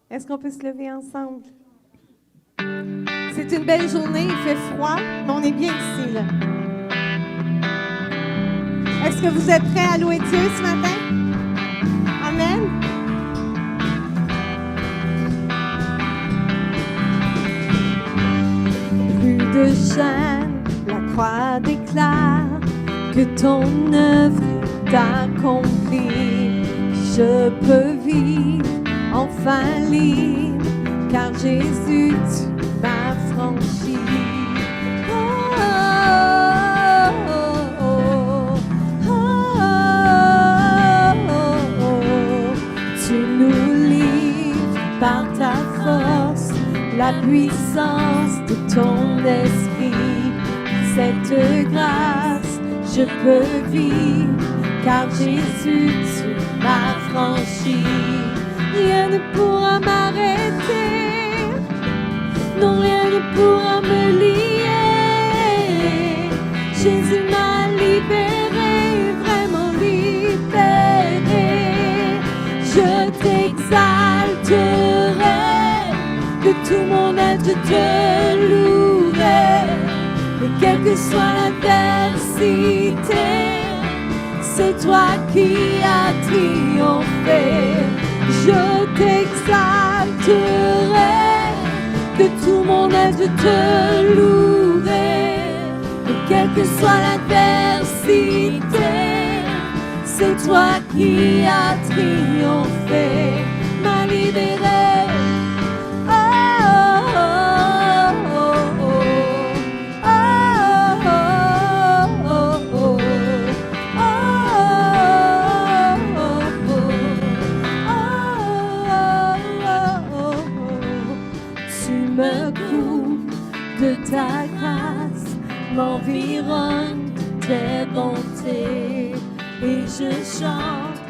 Est-ce qu'on peut se lever ensemble? C'est une belle journée, il fait froid, mais on est bien ici, là. Est-ce que vous êtes prêts à louer Dieu ce matin? Amen. Rue de Chêne, la croix déclare que ton œuvre est accomplie. Je peux vivre enfin libre, car Jésus, tu m'as franchi. Oh, oh, oh, oh, oh. Tu nous livres par ta force, la puissance de ton esprit. Cette grâce, je peux vivre, car Jésus, tu m'as franchi. Rien ne pourra m'arrêter, non, rien ne pourra me lier. Jésus m'a libéré, vraiment libéré. Je t'exalterai, de tout mon être te louerai. Et quelle que soit l'adversité, c'est toi qui as triomphé. Je t'exalterai, de tout mon être je te louerai. Et quelle que soit l'adversité, c'est toi qui as triomphé, m'a libéré. De ta grâce m'environne de tes bontés, et je chante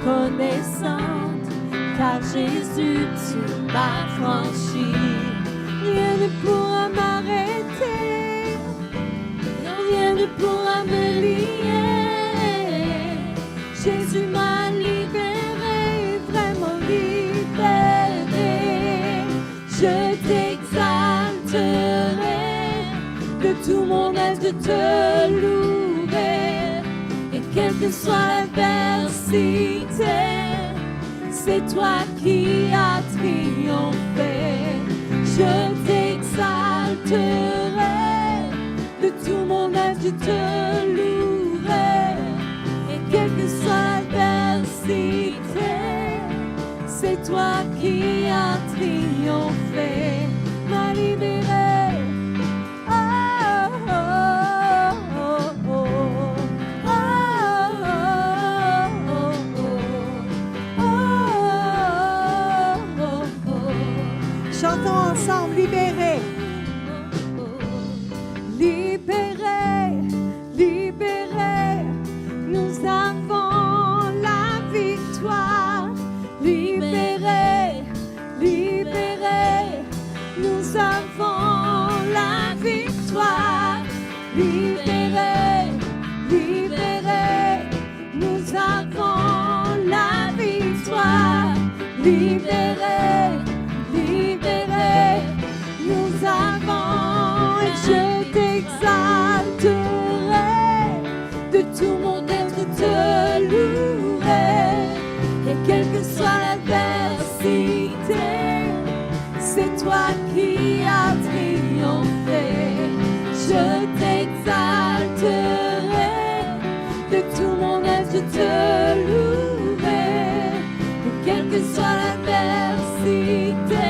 reconnaissante, car Jésus tu m'as franchi. Rien ne pourra m'arrêter, rien ne pourra me lier. Jésus m'a libéré, vraiment libéré. Je t'exalterai, de tout mon être je te louerai. Et quelle que soit l'adversité, c'est toi qui as triomphé. Je t'exalterai, de tout mon être je te louerai. Et quelle que soit l'adversité, c'est toi qui as triomphé, m'a libéré. Chantons ensemble, libéré. Libéré, libéré, nous avons la victoire. Libéré, libéré, nous avons la victoire. Libéré, libéré, nous avons la victoire. Libéré, libéré, nous avons, et je t'exalterai, de tout mon être te louerai. Et quelle que soit l'adversité, c'est toi qui as triomphé. Je t'exalterai, de tout mon être je te louerai. Et quelle que soit l'adversité,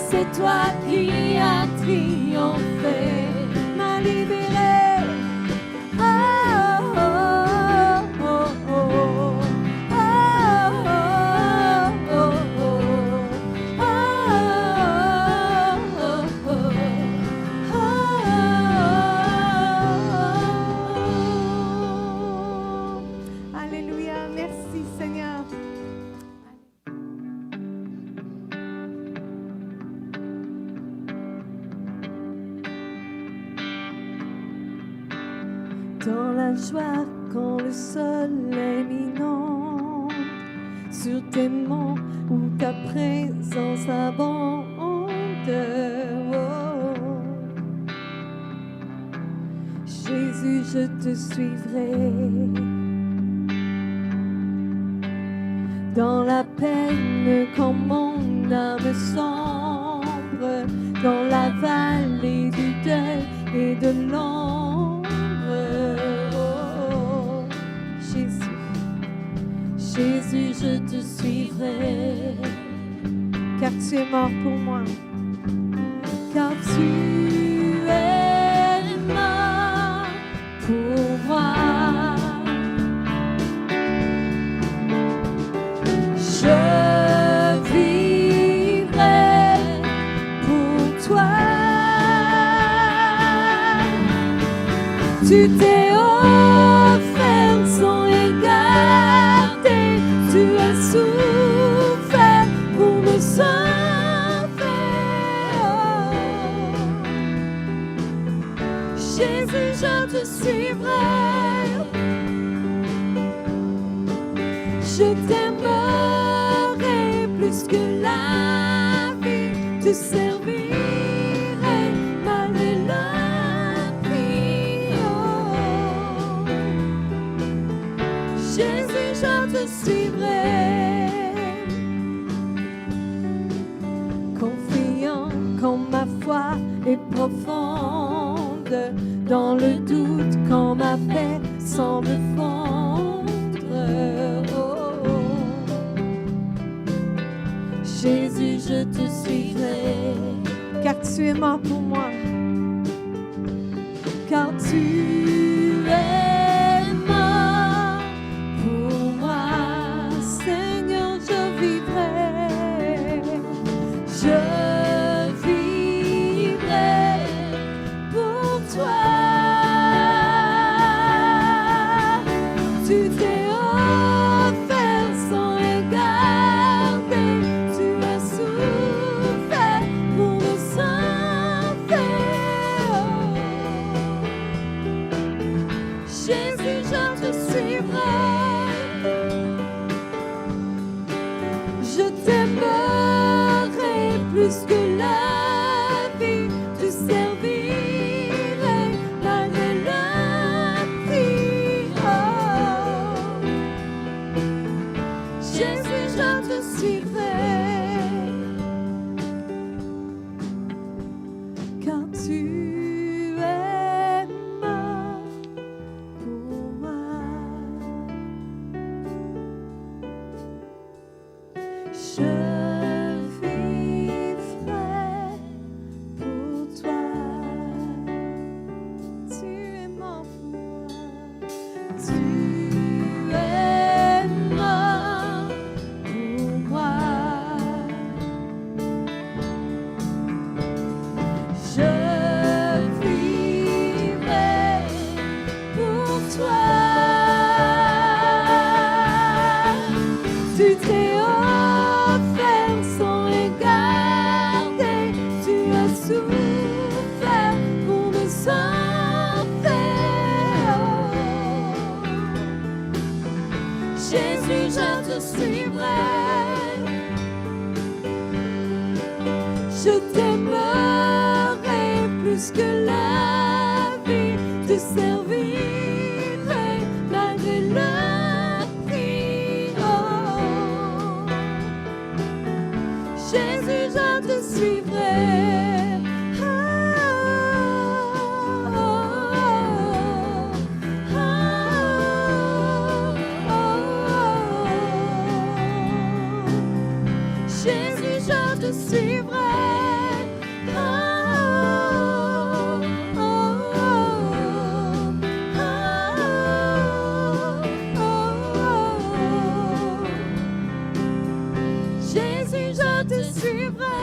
c'est toi qui as triomphé, m'a libéré. Dans la joie quand le soleil m'inonde, sur tes monts où ta présence abonde. Oh. Jésus, je te suivrai. Dans la peine quand mon âme sombre, dans la vallée du deuil et de l'ombre. Oh, Jésus, Jésus, je te suivrai, car tu es mort pour moi, car tu es mort pour moi. Je vivrai pour toi. Tu t'es offert sans regarder, tu as souffert pour me sauver. Oh. Jésus, je te suivrai. Je t'aimerai plus que la vie, te servirai malgré la vie. Oh. Jésus, je te suivrai, confiant quand ma foi est profonde, dans le doute quand ma paix semble fondre. Jésus, je te suivrai, car tu es mort pour moi, car tu es mort pour moi. Seigneur, je vivrai, je vivrai pour toi. Tu t'es offert sans regarder, tu as souffert pour me sauver. Oh. Jésus, je te suivrai, je t'aimerai plus que la vie, te servirai malgré la vie. Oh. Jésus, je te suivrai, car tu es mort pour moi. Je vivrai pour toi. Tu es mort pour moi. Tu es mort pour moi. Je vivrai pour toi. Tu t'es offert sans regarder, tu as souffert pour me sauver. Oh. Jésus, je te suivrai, je t'aimerai plus que la vie, te servirai malgré la vie. Oh. Jésus, je te suivrai. Oh, oh, oh, oh. Jésus, je te suivrai. Jésus, je te suivrai.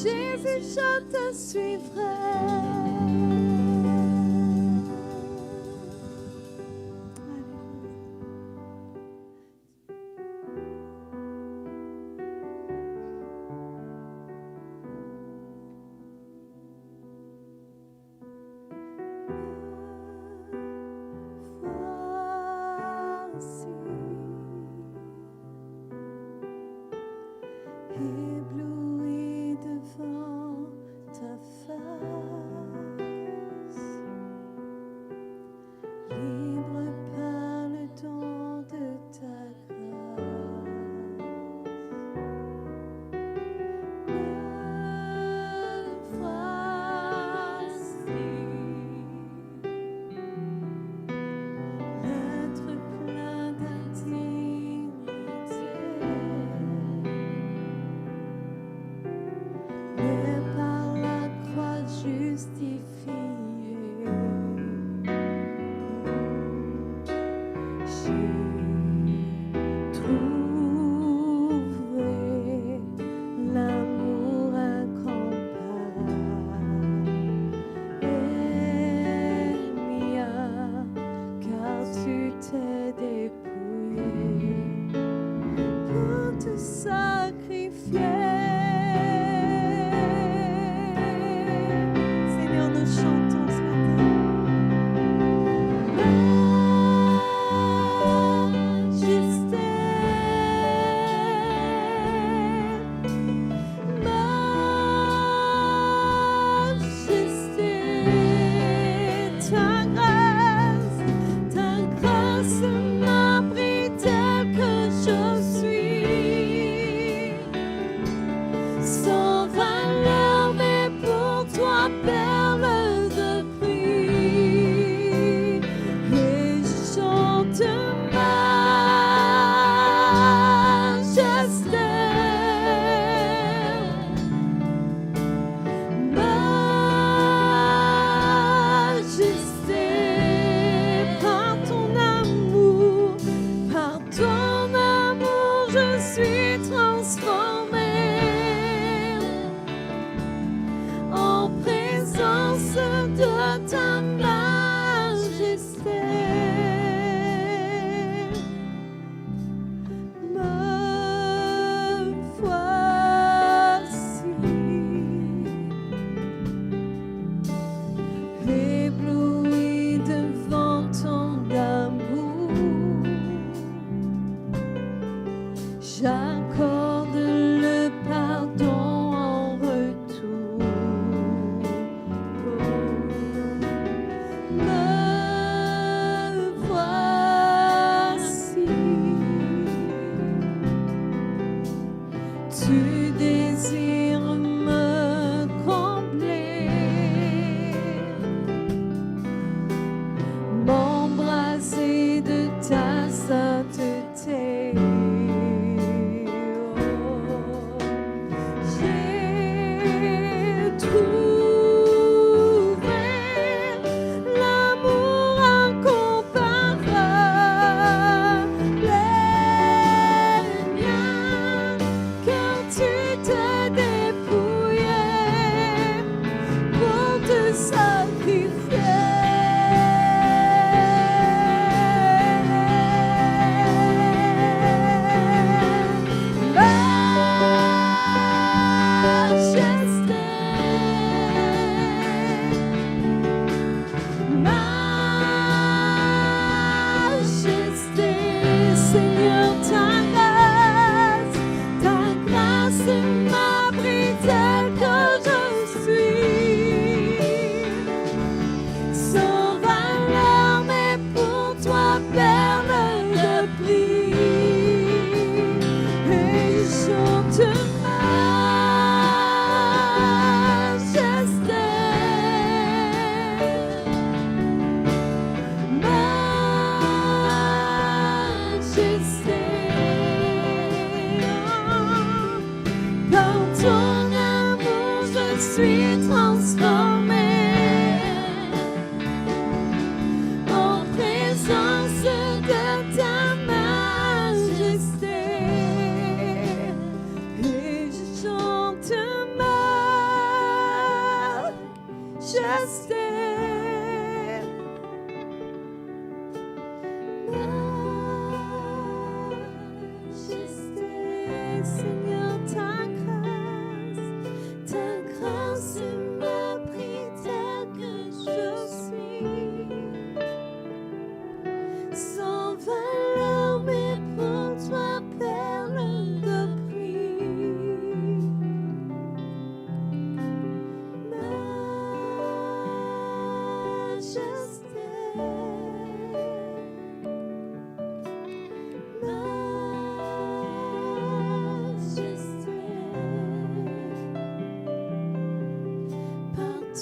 Jésus, je te suivrai. l'amour incomparable, car tu t'es dépouillé pour te sacrifier. Seigneur, nous chantons ce matin. J'accorde le pardon en retour. Me voici. Tu désires me combler, m'embraser de ta sainteté.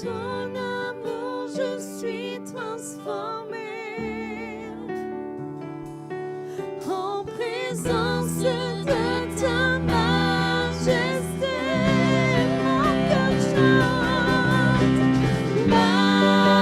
Ton amour, je suis transformée en présence de ta majesté. Mon cœur chante majesté.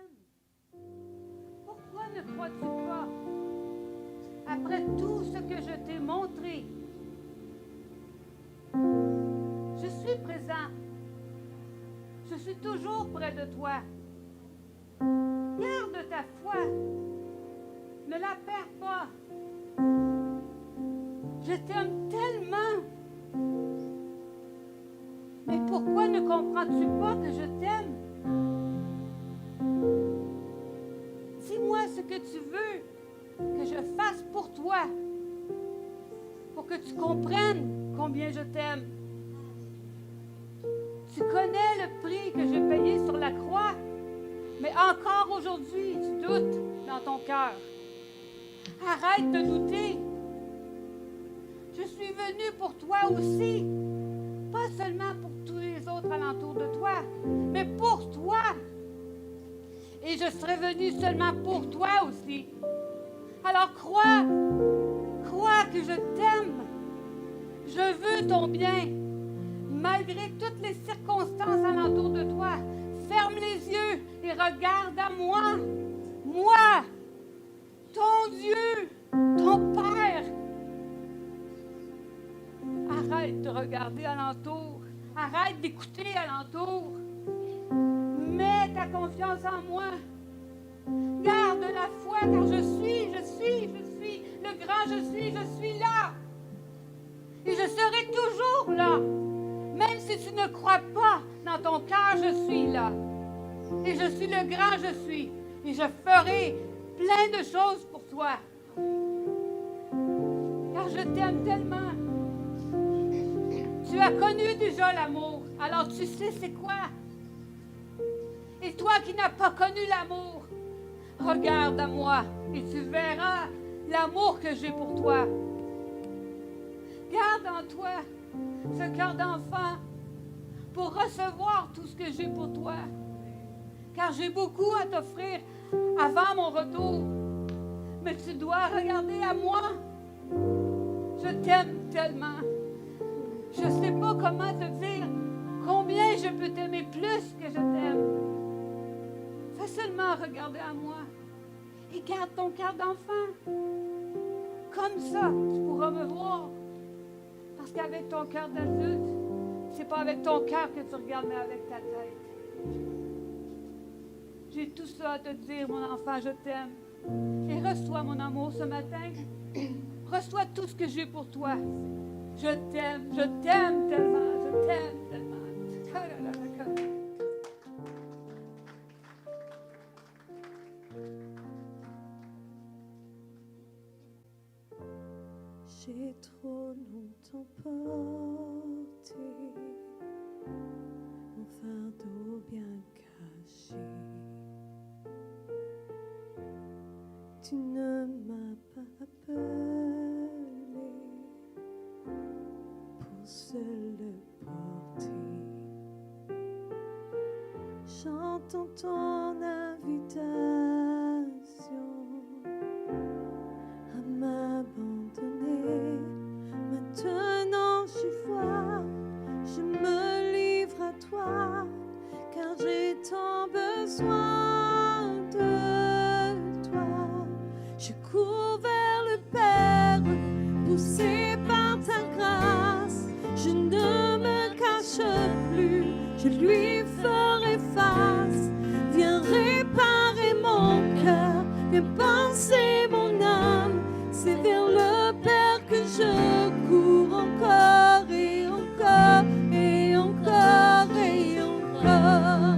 t'aime. Pourquoi ne crois-tu pas, après tout ce que je t'ai montré, je suis présent. Je suis toujours près de toi. Garde ta foi. Ne la perds pas. Je t'aime tellement. Mais pourquoi ne comprends-tu pas que je t'aime? Dis-moi ce que tu veux que je fasse pour toi, pour que tu comprennes combien je t'aime. Tu connais le prix que j'ai payé sur la croix, mais encore aujourd'hui, tu doutes dans ton cœur. Arrête de douter. Je suis venue pour toi aussi, pas seulement pour tous les autres alentours de toi, mais pour toi. Et je serai venue seulement pour toi aussi. Alors crois que je t'aime. Je veux ton bien. Malgré toutes les circonstances alentour de toi, ferme les yeux et regarde à moi. Moi, ton Dieu, ton Père. Arrête de regarder alentour. Arrête d'écouter alentour. Mets ta confiance en moi. Garde la foi car je suis le grand je suis là. Et je serai toujours là. Même si tu ne crois pas dans ton cœur, je suis là. Et je suis le grand je suis. Et je ferai plein de choses pour toi. Car je t'aime tellement. Tu as connu déjà l'amour. Alors tu sais c'est quoi. Et toi qui n'as pas connu l'amour, regarde à moi et tu verras l'amour que j'ai pour toi. Garde en toi ce cœur d'enfant pour recevoir tout ce que j'ai pour toi. Car j'ai beaucoup à t'offrir avant mon retour. Mais tu dois regarder à moi. Je t'aime tellement. Je ne sais pas comment te dire combien je peux t'aimer plus que je t'aime. Fais seulement regarder à moi. Et garde ton cœur d'enfant. Comme ça, tu pourras me voir. Parce qu'avec ton cœur d'adulte, c'est pas avec ton cœur que tu regardes, mais avec ta tête. J'ai tout ça à te dire, mon enfant, je t'aime. Et reçois mon amour ce matin. Reçois tout ce que j'ai pour toi. Je t'aime tellement, je t'aime tellement. J'ai trop longtemps porté mon fardeau bien caché. Tu ne m'as pas appelé pour seul le porter. J'entends ton invitation à m'abandonner. Maintenant je vois, je me livre à toi, car j'ai tant besoin de toi. Je cours vers le Père, poussé par ta grâce. Je ne me cache plus, je lui ferai face. Viens réparer mon cœur, viens penser mon âme. C'est vers le Père que je cours encore et encore et encore et encore.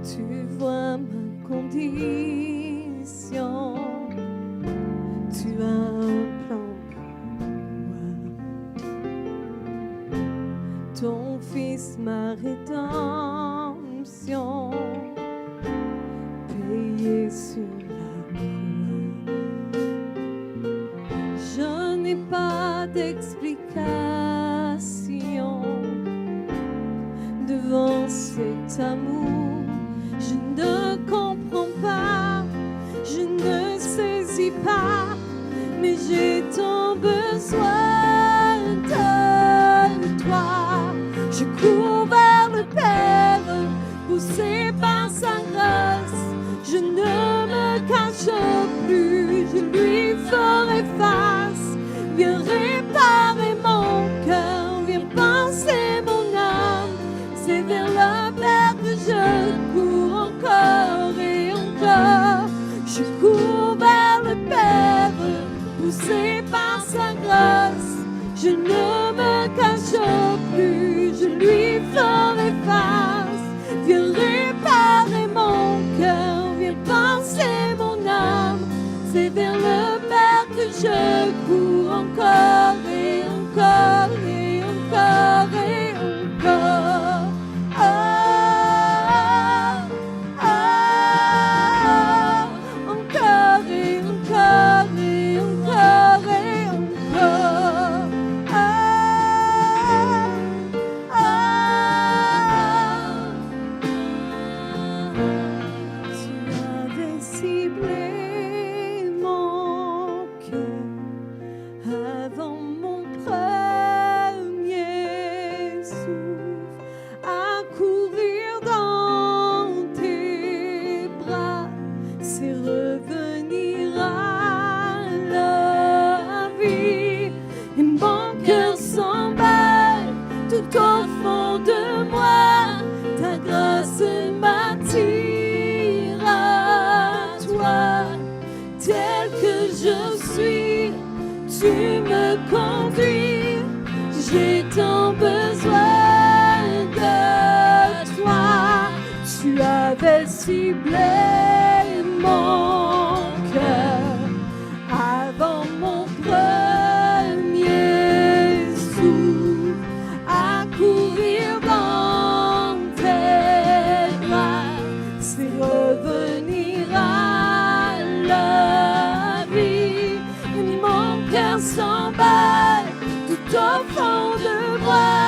Tu vois ma condition, tu as un plan pour moi. Ton Fils, ma rédemption, payé sur la croix. Je n'ai pas d'explication devant cet amour. Je ne comprends pas, je ne saisis pas, mais j'ai tant besoin de toi. Je cours vers le Père, poussé par sa grâce. Je ne me cache plus, je lui ferai face. Viens réparer mon cœur, viens penser mon âme. C'est vers le Père que je cours encore et encore. Je cours vers le Père, poussé par sa grâce. Je ne me cache plus, je lui ferai face. Viens réparer mon cœur, viens penser mon âme. C'est vers le Père que je cours encore et encore et encore et encore. Ah, ah, encore et encore et encore et encore. Ah, ah, tu avais ciblé mon cœur avant mon premier souffle, à courir dans tes bras, c'est revenir à la vie. Et mon cœur s'emballe tout au fond de moi, ta grâce m'attire à toi. Tel que je suis, tu me conduis. J'ai tant besoin de toi. Tu avais ciblé mon cœur avant mon premier souffle, à courir dans tes bras, c'est revenir à la vie. Et mon cœur s'emballe tout au fond de moi,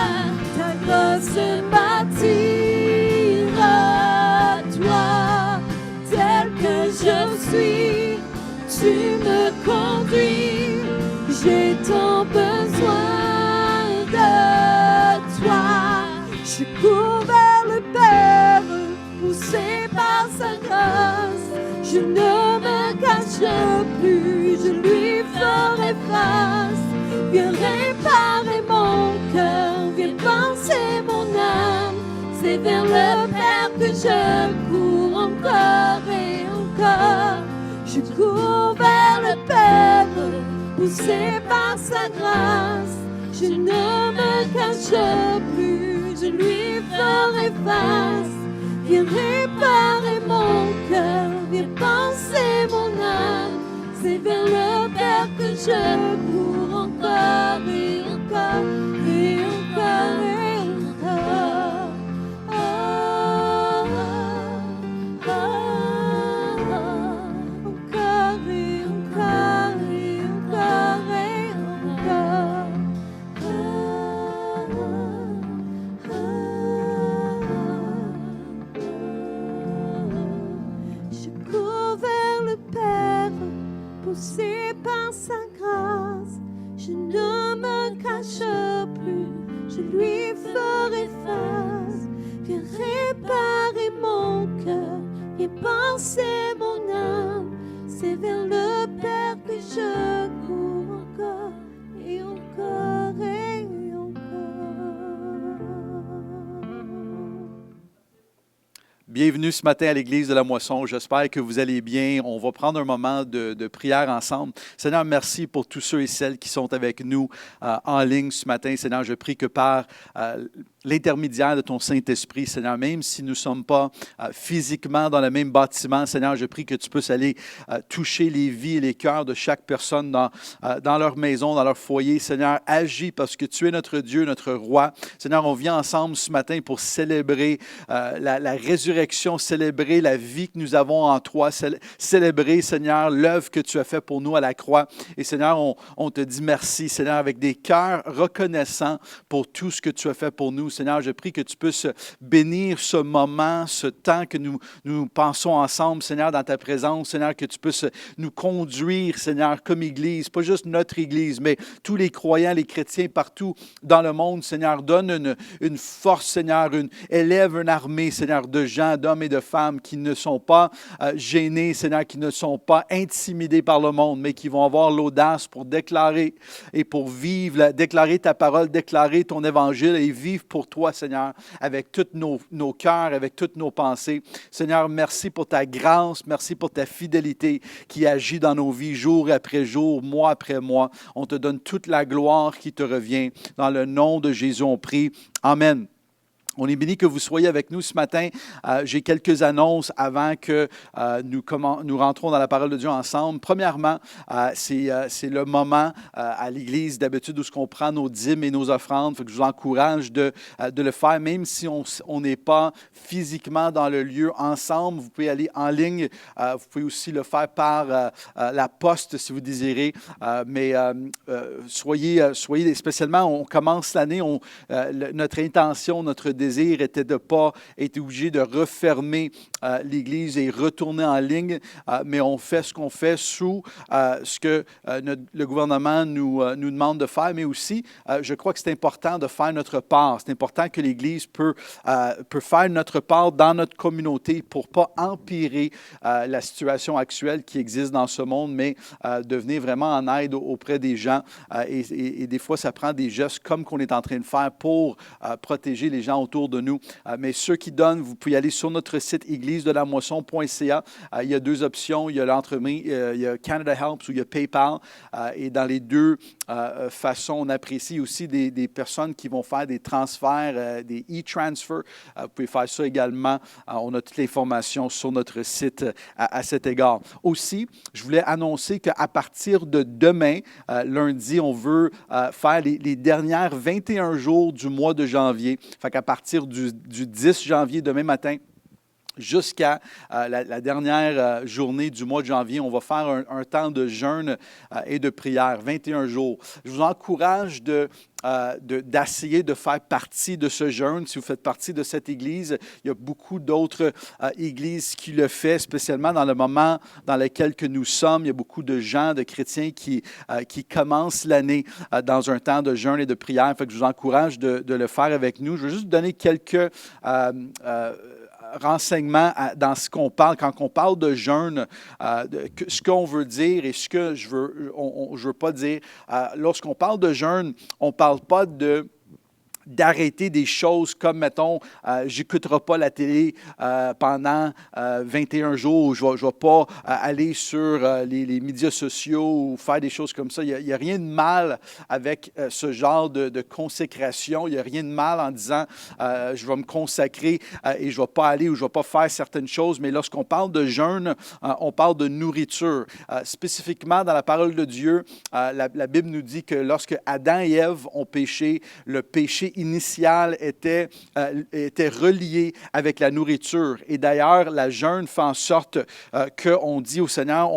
ta grâce m'attire à toi. Tel que je suis, tu me conduis. J'ai tant besoin de toi. Je cours vers le Père, poussé par sa grâce. Je ne me cache plus, je lui ferai face. Viens réparer mon cœur, viens penser mon âme. C'est vers le Père que je cours encore et encore. Je cours vers le Père, poussé par sa grâce. Je ne me cache plus, je lui ferai face. Viens réparer mon cœur, viens penser mon âme. C'est vers le Père que je cours encore et encore et encore et encore. Ah, ah, ah, encore et encore et encore et encore. Je cours vers le Père, poussé par sa grâce. Je ne me cache plus, je lui ferai face. Viens réparer mon cœur, viens penser mon âme. C'est vers le Père que je cours encore et encore et encore. Bienvenue ce matin à l'Église de la Moisson. J'espère que vous allez bien. On va prendre un moment de prière ensemble. Seigneur, merci pour tous ceux et celles qui sont avec nous en ligne ce matin. Seigneur, je prie que par l'intermédiaire de ton Saint-Esprit, Seigneur, même si nous ne sommes pas physiquement dans le même bâtiment, Seigneur, je prie que tu puisses aller toucher les vies et les cœurs de chaque personne dans leur maison, dans leur foyer. Seigneur, agis parce que tu es notre Dieu, notre Roi. Seigneur, on vient ensemble ce matin pour célébrer la résurrection, célébrer la vie que nous avons en toi, célébrer, Seigneur, l'œuvre que tu as fait pour nous à la croix. Et Seigneur, on te dit merci, Seigneur, avec des cœurs reconnaissants pour tout ce que tu as fait pour nous. Seigneur, je prie que tu puisses bénir ce moment, ce temps que nous pensons ensemble, Seigneur, dans ta présence. Seigneur, que tu puisses nous conduire, Seigneur, comme Église, pas juste notre Église, mais tous les croyants, les chrétiens partout dans le monde. Seigneur, donne une force, Seigneur, élève une armée, Seigneur, de gens, d'hommes et de femmes qui ne sont pas gênés, Seigneur, qui ne sont pas intimidés par le monde, mais qui vont avoir l'audace pour déclarer et pour vivre, déclarer ta parole, déclarer ton évangile et vivre pour toi, Seigneur, avec tous nos cœurs, avec toutes nos pensées. Seigneur, merci pour ta grâce, merci pour ta fidélité qui agit dans nos vies jour après jour, mois après mois. On te donne toute la gloire qui te revient. Dans le nom de Jésus, on prie. Amen. On est béni que vous soyez avec nous ce matin. J'ai quelques annonces avant que nous rentrons dans la parole de Dieu ensemble. Premièrement, c'est le moment à l'Église d'habitude où on prend nos dîmes et nos offrandes. Je vous encourage de le faire, même si on n'est pas physiquement dans le lieu ensemble. Vous pouvez aller en ligne. Vous pouvez aussi le faire par la poste si vous désirez. Mais soyez, spécialement, on commence l'année, notre intention, notre désir était de ne pas être obligé de refermer l'Église et retourner en ligne, mais on fait ce qu'on fait sous ce que le gouvernement nous demande de faire, mais aussi, je crois que c'est important de faire notre part. C'est important que l'Église peut faire notre part dans notre communauté pour ne pas empirer la situation actuelle qui existe dans ce monde, mais de venir vraiment en aide auprès des gens. Et des fois, ça prend des gestes comme qu'on est en train de faire pour protéger les gens autour de nous. Mais ceux qui donnent, vous pouvez aller sur notre site églisedelamoisson.ca. Il y a deux options. Il y a l'entreprise, il y a Canada Helps ou il y a PayPal. Et dans les deux façons, on apprécie aussi des personnes qui vont faire des transferts, des e-transfers. Vous pouvez faire ça également. On a toutes les informations sur notre site à cet égard. Aussi, je voulais annoncer qu'à partir de demain, lundi, on veut faire les dernières 21 jours du mois de janvier. Fait qu'à partir du 10 janvier, demain matin, jusqu'à la dernière journée du mois de janvier, on va faire un temps de jeûne et de prière, 21 jours. Je vous encourage d'essayer de faire partie de ce jeûne. Si vous faites partie de cette Église, il y a beaucoup d'autres églises qui le font, spécialement dans le moment dans lequel que nous sommes. Il y a beaucoup de gens, de chrétiens qui commencent l'année dans un temps de jeûne et de prière. Fait que je vous encourage de le faire avec nous. Je veux juste vous donner quelques renseignements dans ce qu'on parle. Quand on parle de jeûne, ce qu'on veut dire et ce que je veux pas dire. Lorsqu'on parle de jeûne, on ne parle pas d'arrêter des choses comme, mettons, j'écouterai pas la télé pendant 21 jours, je vais pas aller sur les médias sociaux ou faire des choses comme ça. Il y a rien de mal avec ce genre de consécration. Il n'y a rien de mal en disant je vais me consacrer et je ne vais pas aller ou je ne vais pas faire certaines choses. Mais lorsqu'on parle de jeûne, on parle de nourriture. Spécifiquement, dans la parole de Dieu, la Bible nous dit que lorsque Adam et Ève ont péché, le péché initial était relié avec la nourriture. Et d'ailleurs, la jeûne fait en sorte qu'on dit au Seigneur,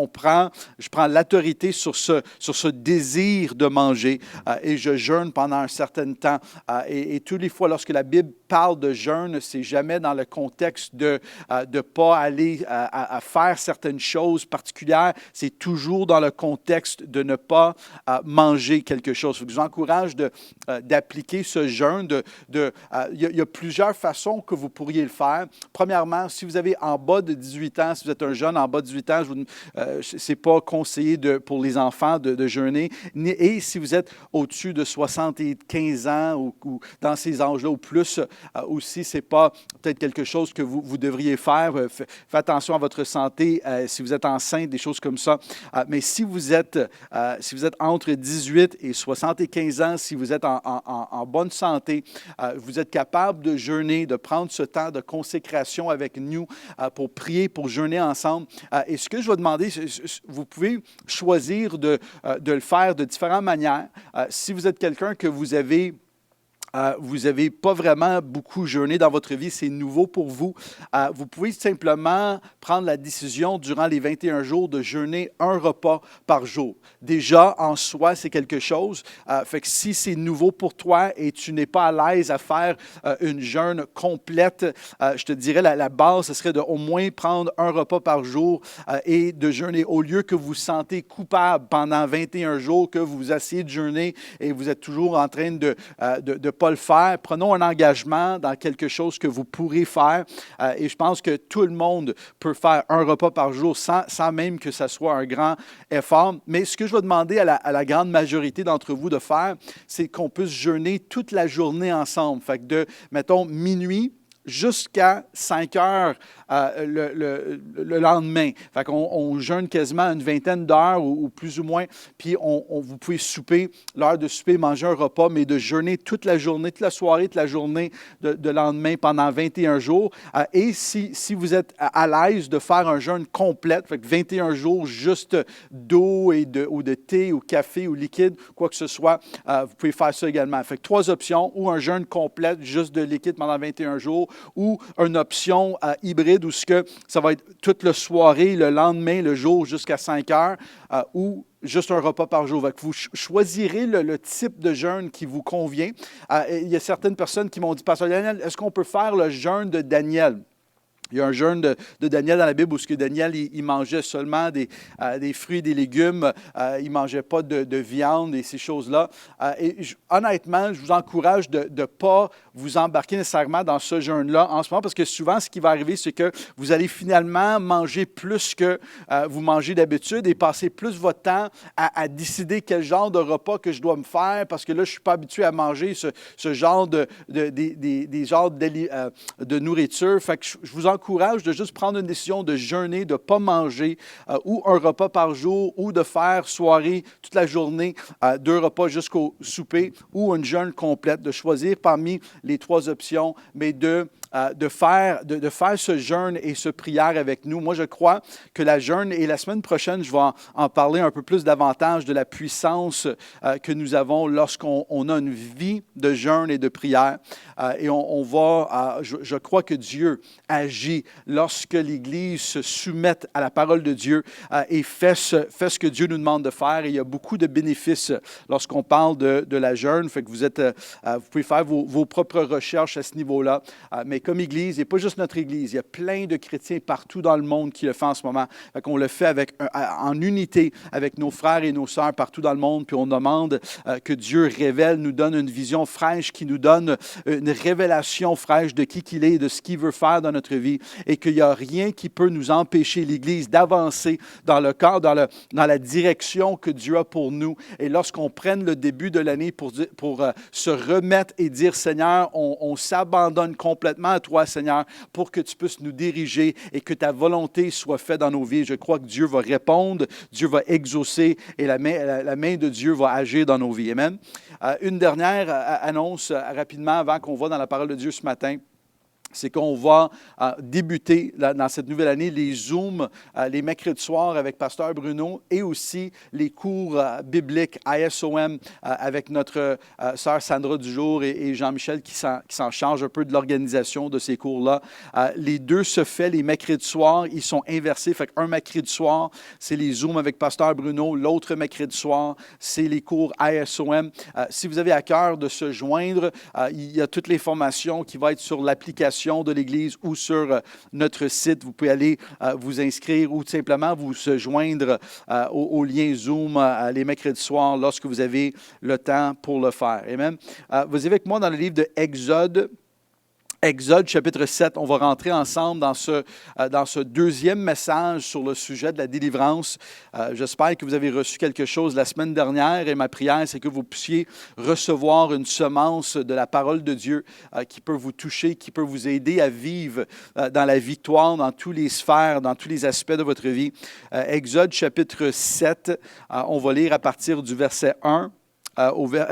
je prends l'autorité sur ce désir de manger et je jeûne pendant un certain temps. Et toutes les fois, lorsque la Bible parle de jeûne, c'est jamais dans le contexte de ne pas aller à faire certaines choses particulières. C'est toujours dans le contexte de ne pas manger quelque chose. Je vous encourage d'appliquer ce jeûne. Il y a plusieurs façons que vous pourriez le faire. Premièrement, si vous avez en bas de 18 ans, si vous êtes un jeune en bas de 18 ans, ce n'est pas conseillé pour les enfants de jeûner. Et si vous êtes au-dessus de 75 ans ou dans ces âges-là ou plus, aussi, ce n'est pas peut-être quelque chose que vous devriez faire. Faites attention à votre santé, si vous êtes enceinte, des choses comme ça. Mais si vous êtes entre 18 et 75 ans, si vous êtes en bonne santé, vous êtes capable de jeûner, de prendre ce temps de consécration avec nous pour prier, pour jeûner ensemble. Et ce que je vais demander, vous pouvez choisir de le faire de différentes manières. Si vous êtes quelqu'un que vous avez vous n'avez pas vraiment beaucoup jeûné dans votre vie, c'est nouveau pour vous. Vous pouvez simplement prendre la décision durant les 21 jours de jeûner un repas par jour. Déjà, en soi, c'est quelque chose. Fait que si c'est nouveau pour toi et tu n'es pas à l'aise à faire une jeûne complète, je te dirais la base, ce serait de au moins prendre un repas par jour et de jeûner. Au lieu que vous vous sentez coupable pendant 21 jours, que vous essayez de jeûner et vous êtes toujours en train de pas le faire. Prenons un engagement dans quelque chose que vous pourrez faire. Et je pense que tout le monde peut faire un repas par jour sans même que ça soit un grand effort. Mais ce que je vais demander à la grande majorité d'entre vous de faire, c'est qu'on puisse jeûner toute la journée ensemble. Fait que de, mettons, minuit jusqu'à 5 heures le lendemain. Fait qu'on jeûne quasiment une vingtaine d'heures ou plus ou moins, puis vous pouvez souper, l'heure de souper, manger un repas, mais de jeûner toute la journée, toute la soirée, toute la journée de lendemain pendant 21 jours. Et si vous êtes à l'aise de faire un jeûne complet, fait que 21 jours juste d'eau ou de thé ou café ou liquide, quoi que ce soit, vous pouvez faire ça également. Fait que 3 options, ou un jeûne complet juste de liquide pendant 21 jours, ou une option hybride où ça va être toute la soirée, le lendemain, le jour jusqu'à 5 heures, ou juste un repas par jour. Vous choisirez le type de jeûne qui vous convient. Il y a certaines personnes qui m'ont dit, Pasteur Daniel, est-ce qu'on peut faire le jeûne de Daniel? Il y a un jeûne de Daniel dans la Bible où Daniel il mangeait seulement des fruits et des légumes. Il ne mangeait pas de viande et ces choses-là. Honnêtement, je vous encourage de ne pas vous embarquer nécessairement dans ce jeûne-là en ce moment parce que souvent, ce qui va arriver, c'est que vous allez finalement manger plus que vous mangez d'habitude et passer plus votre temps à décider quel genre de repas que je dois me faire parce que là, je ne suis pas habitué à manger ce genre des genres de nourriture. Fait que je vous encourage de juste prendre une décision de jeûner, de ne pas manger ou un repas par jour ou de faire soirée toute la journée, 2 repas jusqu'au souper ou une jeûne complète, de choisir parmi les 3 options, mais de faire ce jeûne et ce prière avec nous. Moi, je crois que la jeûne, et la semaine prochaine, je vais en parler un peu plus davantage de la puissance que nous avons lorsqu'on a une vie de jeûne et de prière. Et je crois que Dieu agit lorsque l'Église se soumette à la parole de Dieu et fait ce que Dieu nous demande de faire. Et il y a beaucoup de bénéfices lorsqu'on parle de la jeûne. Fait que vous pouvez faire vos propres recherches à ce niveau-là. Mais comme Église, et pas juste notre Église, il y a plein de chrétiens partout dans le monde qui le font en ce moment. Fait qu'on le fait en unité avec nos frères et nos sœurs partout dans le monde. Puis on demande que Dieu nous donne une vision fraîche, qui nous donne une révélation fraîche de qui qu'il est et de ce qu'il veut faire dans notre vie. Et qu'il n'y a rien qui peut nous empêcher, l'Église, d'avancer dans le corps, dans la direction que Dieu a pour nous. Et lorsqu'on prenne le début de l'année pour se remettre et dire, Seigneur, on s'abandonne complètement à toi, Seigneur, pour que tu puisses nous diriger et que ta volonté soit faite dans nos vies. Je crois que Dieu va répondre, Dieu va exaucer et la main de Dieu va agir dans nos vies. Amen. Une dernière annonce rapidement avant qu'on va dans la parole de Dieu ce matin. C'est qu'on va débuter dans cette nouvelle année les Zooms, les mercredis soirs avec Pasteur Bruno et aussi les cours bibliques ASOM avec notre sœur Sandra Dujour et Jean-Michel qui s'en charge un peu de l'organisation de ces cours-là. Les deux se fait les mercredis soirs, ils sont inversés. Fait qu'un mercredi soir, c'est les Zooms avec Pasteur Bruno. L'autre mercredi soir, c'est les cours ASOM. Si vous avez à cœur de se joindre, il y a toutes les formations qui vont être sur l'application de l'Église ou sur notre site. Vous pouvez aller vous inscrire ou tout simplement vous joindre au lien Zoom les mercredis soirs lorsque vous avez le temps pour le faire. Amen. Vous êtes avec moi dans le livre de Exode chapitre 7, on va rentrer ensemble dans ce deuxième message sur le sujet de la délivrance. J'espère que vous avez reçu quelque chose la semaine dernière et ma prière, c'est que vous puissiez recevoir une semence de la parole de Dieu qui peut vous toucher, qui peut vous aider à vivre dans la victoire, dans toutes les sphères, dans tous les aspects de votre vie. Exode chapitre 7, on va lire à partir du verset 1.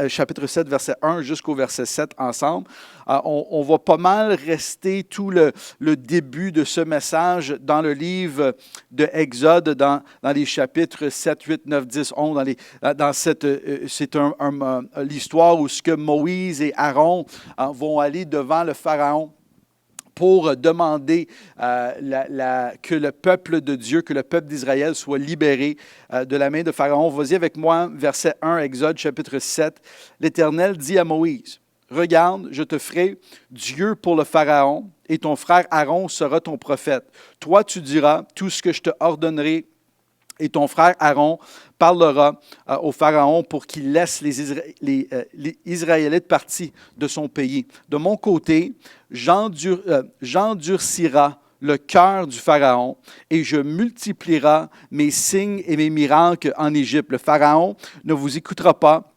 chapitre 7, verset 1 jusqu'au verset 7 ensemble. On va pas mal rester tout le début de ce message dans le livre de Exode, dans les chapitres 7, 8, 9, 10, 11. C'est l'histoire où ce que Moïse et Aaron vont aller devant le Pharaon pour demander que le peuple de Dieu, que le peuple d'Israël soit libéré de la main de Pharaon. Vas-y avec moi, verset 1, Exode, chapitre 7. L'Éternel dit à Moïse, « Regarde, je te ferai Dieu pour le Pharaon, et ton frère Aaron sera ton prophète. Toi, tu diras tout ce que je te ordonnerai, et ton frère Aaron parlera au Pharaon pour qu'il laisse les Israélites partis de son pays. De mon côté, j'endurcirai le cœur du Pharaon et je multiplierai mes signes et mes miracles en Égypte. Le Pharaon ne vous écoutera pas.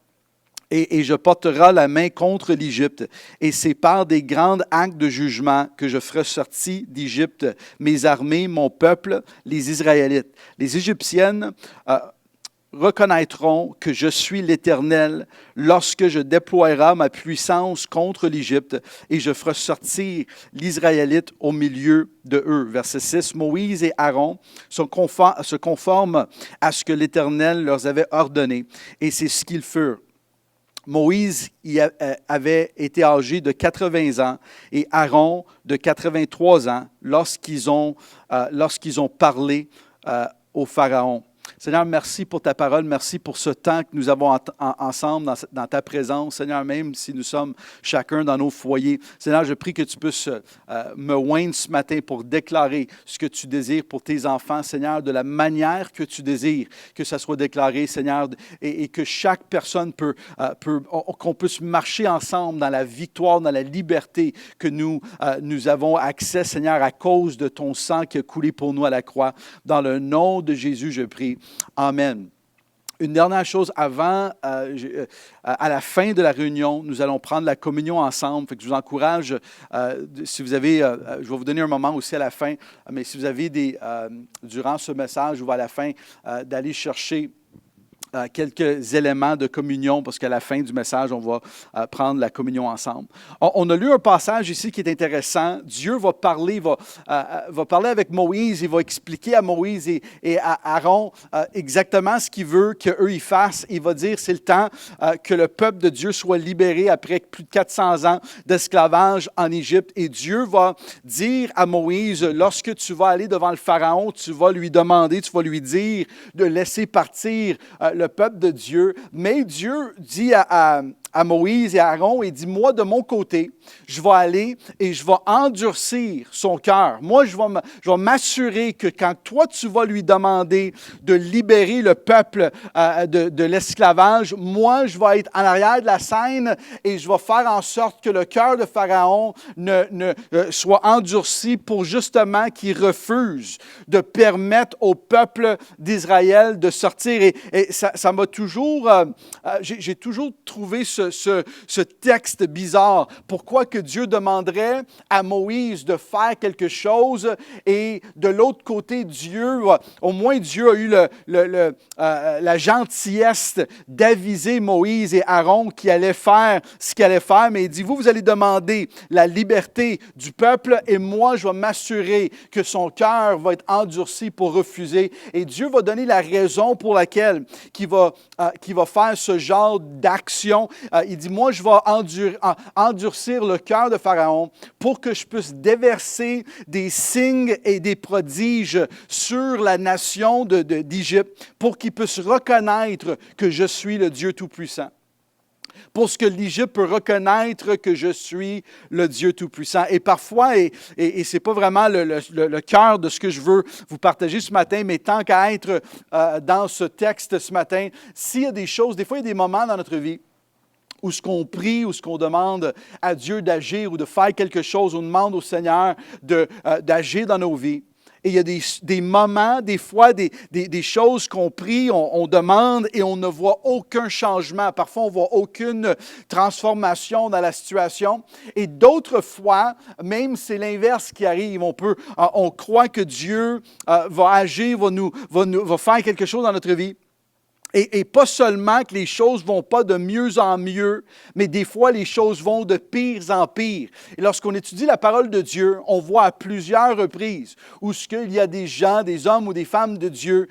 Et je porterai la main contre l'Égypte. Et c'est par des grands actes de jugement que je ferai sortir d'Égypte mes armées, mon peuple, les Israélites. Les Égyptiennes reconnaîtront que je suis l'Éternel lorsque je déploierai ma puissance contre l'Égypte et je ferai sortir l'Israélite au milieu de eux. Verset 6, Moïse et Aaron se conforment à ce que l'Éternel leur avait ordonné. Et c'est ce qu'ils furent. Moïse avait été âgé de 80 ans et Aaron de 83 ans lorsqu'ils ont parlé au Pharaon. Seigneur, merci pour ta parole, merci pour ce temps que nous avons ensemble dans ta présence. Seigneur, même si nous sommes chacun dans nos foyers, Seigneur, je prie que tu puisses me oindre ce matin pour déclarer ce que tu désires pour tes enfants, Seigneur, de la manière que tu désires que ça soit déclaré, Seigneur, et que chaque personne qu'on puisse marcher ensemble dans la victoire, dans la liberté que nous avons accès, Seigneur, à cause de ton sang qui a coulé pour nous à la croix. Dans le nom de Jésus, je prie. Amen. Une dernière chose avant, à la fin de la réunion, nous allons prendre la communion ensemble. Fait que je vous encourage, si vous avez, je vais vous donner un moment aussi à la fin, mais si vous avez durant ce message ou à la fin, d'aller chercher quelques éléments de communion, parce qu'à la fin du message, on va prendre la communion ensemble. On a lu un passage ici qui est intéressant. Dieu va parler avec Moïse, il va expliquer à Moïse et à Aaron exactement ce qu'il veut qu'eux y fassent. Il va dire, c'est le temps que le peuple de Dieu soit libéré après plus de 400 ans d'esclavage en Égypte. Et Dieu va dire à Moïse, lorsque tu vas aller devant le Pharaon, tu vas lui demander, tu vas lui dire de laisser partir le peuple de Dieu. Mais Dieu dit à Moïse et à Aaron, il dit, moi de mon côté, je vais aller et je vais endurcir son cœur. Moi, je vais m'assurer que quand toi, tu vas lui demander de libérer le peuple de l'esclavage, moi, je vais être en arrière de la scène et je vais faire en sorte que le cœur de Pharaon ne soit endurci pour justement qu'il refuse de permettre au peuple d'Israël de sortir. Et ça m'a toujours, j'ai toujours trouvé ce texte bizarre. Pourquoi que Dieu demanderait à Moïse de faire quelque chose et de l'autre côté, au moins Dieu a eu la gentillesse d'aviser Moïse et Aaron qui allaient faire ce qu'il allait faire, mais il dit, vous allez demander la liberté du peuple et moi, je vais m'assurer que son cœur va être endurci pour refuser. Et Dieu va donner la raison pour laquelle qui va faire ce genre d'action. Il dit, moi, je vais endurcir le cœur de Pharaon pour que je puisse déverser des signes et des prodiges sur la nation d'Égypte, pour qu'ils puissent reconnaître que je suis le Dieu Tout-Puissant. Pour ce que l'Égypte peut reconnaître que je suis le Dieu Tout-Puissant. Et parfois, et ce n'est pas vraiment le cœur de ce que je veux vous partager ce matin, mais tant qu'à être dans ce texte ce matin, s'il y a des choses, des fois il y a des moments dans notre vie où ce qu'on prie, ou ce qu'on demande à Dieu d'agir ou de faire quelque chose, on demande au Seigneur d'agir dans nos vies. Et il y a des moments, des fois, des choses qu'on prie, on demande et on ne voit aucun changement. Parfois, on ne voit aucune transformation dans la situation. Et d'autres fois, même c'est l'inverse qui arrive. On croit que Dieu va agir, va faire quelque chose dans notre vie. Et pas seulement que les choses ne vont pas de mieux en mieux, mais des fois, les choses vont de pire en pire. Et lorsqu'on étudie la parole de Dieu, on voit à plusieurs reprises où il y a des gens, des hommes ou des femmes de Dieu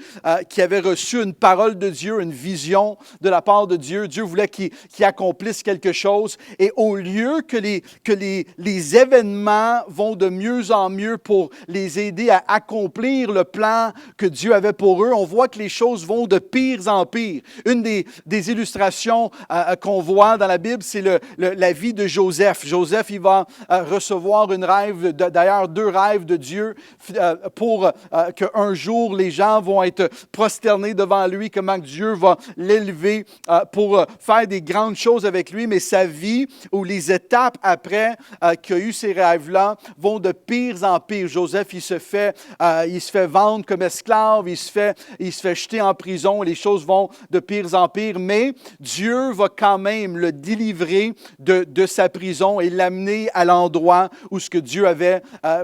qui avaient reçu une parole de Dieu, une vision de la part de Dieu. Dieu voulait qu'ils accomplissent quelque chose. Et au lieu que les événements vont de mieux en mieux pour les aider à accomplir le plan que Dieu avait pour eux, on voit que les choses vont de pire en pire. Une des illustrations qu'on voit dans la Bible, c'est la vie de Joseph. Joseph, il va recevoir une rêve, d'ailleurs 2 rêves de Dieu pour qu'un jour les gens vont être prosternés devant lui, comment Dieu va l'élever pour faire des grandes choses avec lui, mais sa vie ou les étapes après qu'il a eu ces rêves-là vont de pire en pire. Joseph, il se fait vendre comme esclave, il se fait jeter en prison, les choses vont de pire en pire, mais Dieu va quand même le délivrer de sa prison et l'amener à l'endroit où ce que Dieu avait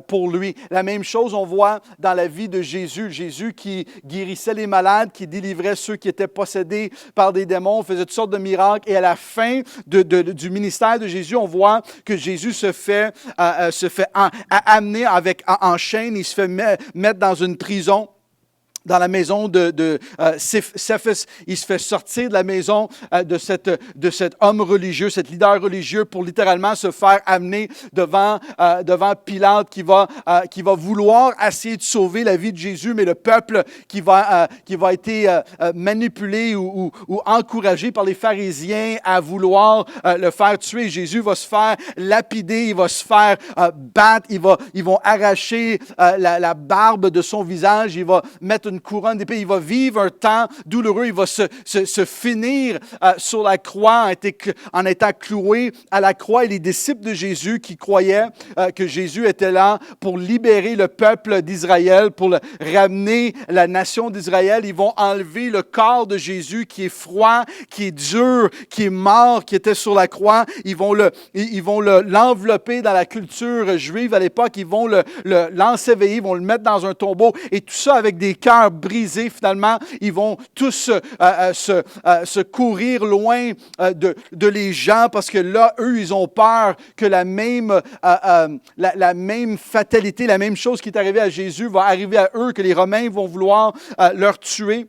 pour lui. La même chose, on voit dans la vie de Jésus. Jésus qui guérissait les malades, qui délivrait ceux qui étaient possédés par des démons, faisait toutes sortes de miracles. Et à la fin du ministère de Jésus, on voit que Jésus se fait amener en chaîne, il se fait mettre dans une prison. Dans la maison il se fait sortir de la maison de cet homme religieux, cet leader religieux, pour littéralement se faire amener devant Pilate qui va vouloir essayer de sauver la vie de Jésus, mais le peuple qui va être manipulé ou encouragé par les pharisiens à vouloir le faire tuer. Jésus va se faire lapider, il va se faire battre, ils vont arracher la barbe de son visage, il va mettre une couronne d'épée, il va vivre un temps douloureux, il va se finir sur la croix en étant cloué à la croix. Et les disciples de Jésus qui croyaient que Jésus était là pour libérer le peuple d'Israël, pour ramener la nation d'Israël, ils vont enlever le corps de Jésus qui est froid, qui est dur, qui est mort, qui était sur la croix. Ils vont l'envelopper dans la culture juive à l'époque, ils vont l'enseveiller, ils vont le mettre dans un tombeau, et tout ça avec des cœurs brisés. Finalement, ils vont tous se courir loin de les gens, parce que là, eux, ils ont peur que la même fatalité, la même chose qui est arrivée à Jésus va arriver à eux, que les Romains vont vouloir leur tuer.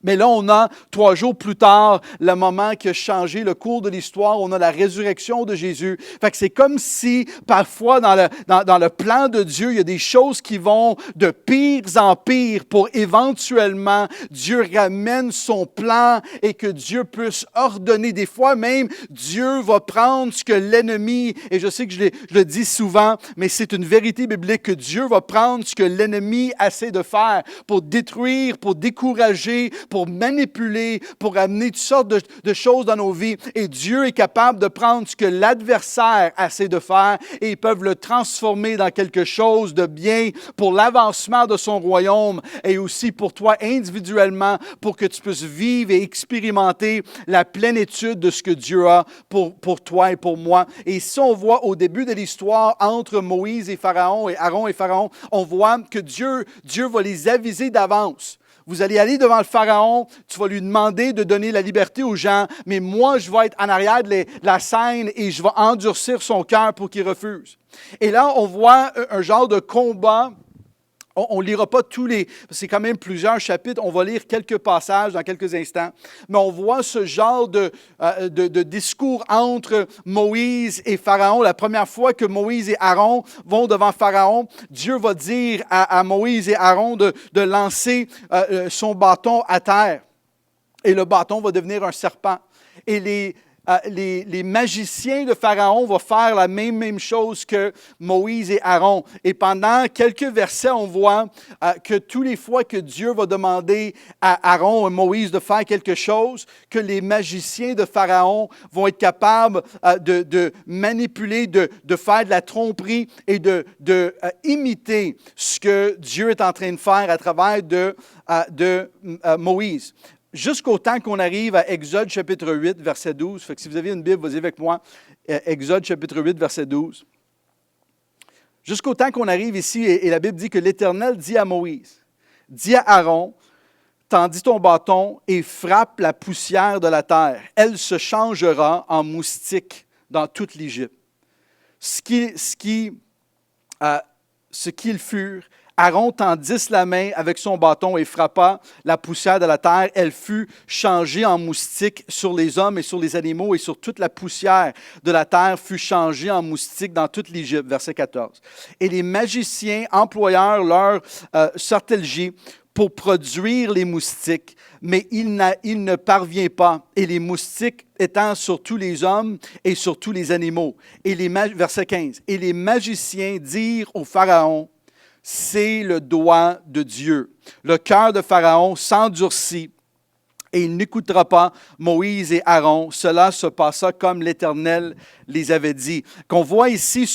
Mais là, on a 3 jours plus tard, le moment qui a changé le cours de l'histoire. On a la résurrection de Jésus. Fait que c'est comme si, parfois, dans le plan de Dieu, il y a des choses qui vont de pire en pire pour éventuellement Dieu ramène son plan et que Dieu puisse ordonner. Des fois même, Dieu va prendre ce que l'ennemi, et je sais que je le dis souvent, mais c'est une vérité biblique, que Dieu va prendre ce que l'ennemi essaie de faire pour détruire, pour décourager, pour manipuler, pour amener toutes sortes de choses dans nos vies. Et Dieu est capable de prendre ce que l'adversaire essaie de faire et ils peuvent le transformer dans quelque chose de bien pour l'avancement de son royaume et aussi pour toi individuellement, pour que tu puisses vivre et expérimenter la plénitude de ce que Dieu a pour toi et pour moi. Et si on voit au début de l'histoire entre Moïse et Pharaon, et Aaron et Pharaon, on voit que Dieu va les aviser d'avance. Vous allez aller devant le Pharaon, tu vas lui demander de donner la liberté aux gens, mais moi, je vais être en arrière de la scène et je vais endurcir son cœur pour qu'il refuse. Et là, on voit un genre de combat. On ne lira pas c'est quand même plusieurs chapitres, on va lire quelques passages dans quelques instants, mais on voit ce genre de discours entre Moïse et Pharaon. La première fois que Moïse et Aaron vont devant Pharaon, Dieu va dire à Moïse et Aaron de lancer son bâton à terre. Et le bâton va devenir un serpent. Et les magiciens de Pharaon vont faire la même chose que Moïse et Aaron. Et pendant quelques versets, on voit que tous les fois que Dieu va demander à Aaron et Moïse de faire quelque chose, que les magiciens de Pharaon vont être capables de manipuler, de faire de la tromperie et de imiter ce que Dieu est en train de faire à travers de Moïse. Jusqu'au temps qu'on arrive à Exode chapitre 8, verset 12. Fait que si vous avez une Bible, vas-y avec moi. Exode chapitre 8, verset 12. Jusqu'au temps qu'on arrive ici, et la Bible dit que l'Éternel dit à Moïse, « Dis à Aaron, tendis ton bâton et frappe la poussière de la terre. Elle se changera en moustique dans toute l'Égypte. Ce qu'ils furent, Aaron tendit la main avec son bâton et frappa la poussière de la terre. Elle fut changée en moustique sur les hommes et sur les animaux, et sur toute la poussière de la terre fut changée en moustique dans toute l'Égypte. Verset 14. Et les magiciens employèrent leur sortilège pour produire les moustiques, mais il ne parvient pas. Et les moustiques étant sur tous les hommes et sur tous les animaux. Verset 15. Et les magiciens dirent au Pharaon, c'est le doigt de Dieu. Le cœur de Pharaon s'endurcit et il n'écoutera pas Moïse et Aaron. Cela se passa comme l'Éternel les avait dit. Qu'on voit ici,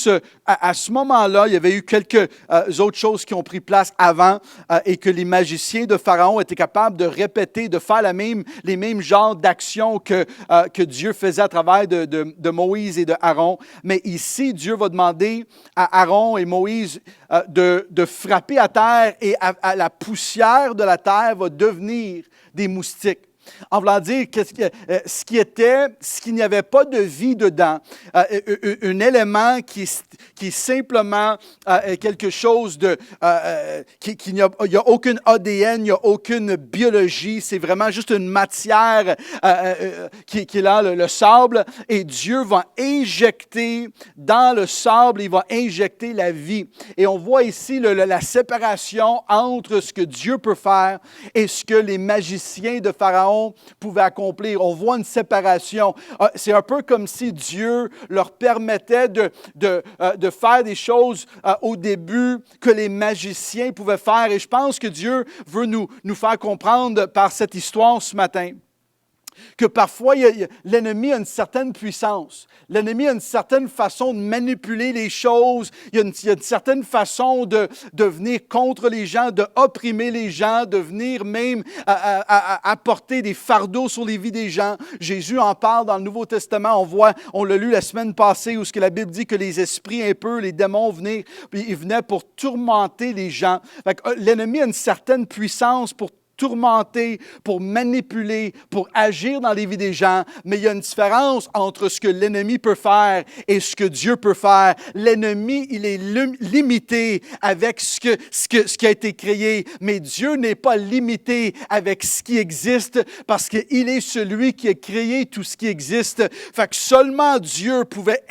à ce moment-là, il y avait eu quelques autres choses qui ont pris place avant et que les magiciens de Pharaon étaient capables de répéter, de faire les mêmes genres d'actions que Dieu faisait à travers de Moïse et de Aaron. Mais ici, Dieu va demander à Aaron et Moïse de frapper à terre, et à la poussière de la terre va devenir des moustiques. En voulant dire que ce qu'il n'y avait pas de vie dedans, un élément qui est simplement quelque chose de... il n'y a aucun ADN, il n'y a aucune biologie, c'est vraiment juste une matière qui est là, le sable, et Dieu va injecter dans le sable, il va injecter la vie. Et on voit ici la séparation entre ce que Dieu peut faire et ce que les magiciens de Pharaon pouvaient accomplir. On voit une séparation. C'est un peu comme si Dieu leur permettait de faire des choses au début que les magiciens pouvaient faire. Et je pense que Dieu veut nous faire comprendre par cette histoire ce matin que parfois, l'ennemi a une certaine puissance. L'ennemi a une certaine façon de manipuler les choses. Il y a une certaine façon de venir contre les gens, d'opprimer les gens, de venir même apporter des fardeaux sur les vies des gens. Jésus en parle dans le Nouveau Testament. On l'a lu la semaine passée, où ce que la Bible dit que les esprits impurs, les démons venaient pour tourmenter les gens. L'ennemi a une certaine puissance pour tourmenter, pour manipuler, pour agir dans les vies des gens, mais il y a une différence entre ce que l'ennemi peut faire et ce que Dieu peut faire. L'ennemi, il est limité avec ce qui a été créé, mais Dieu n'est pas limité avec ce qui existe, parce qu'il est celui qui a créé tout ce qui existe. Fait que seulement Dieu pouvait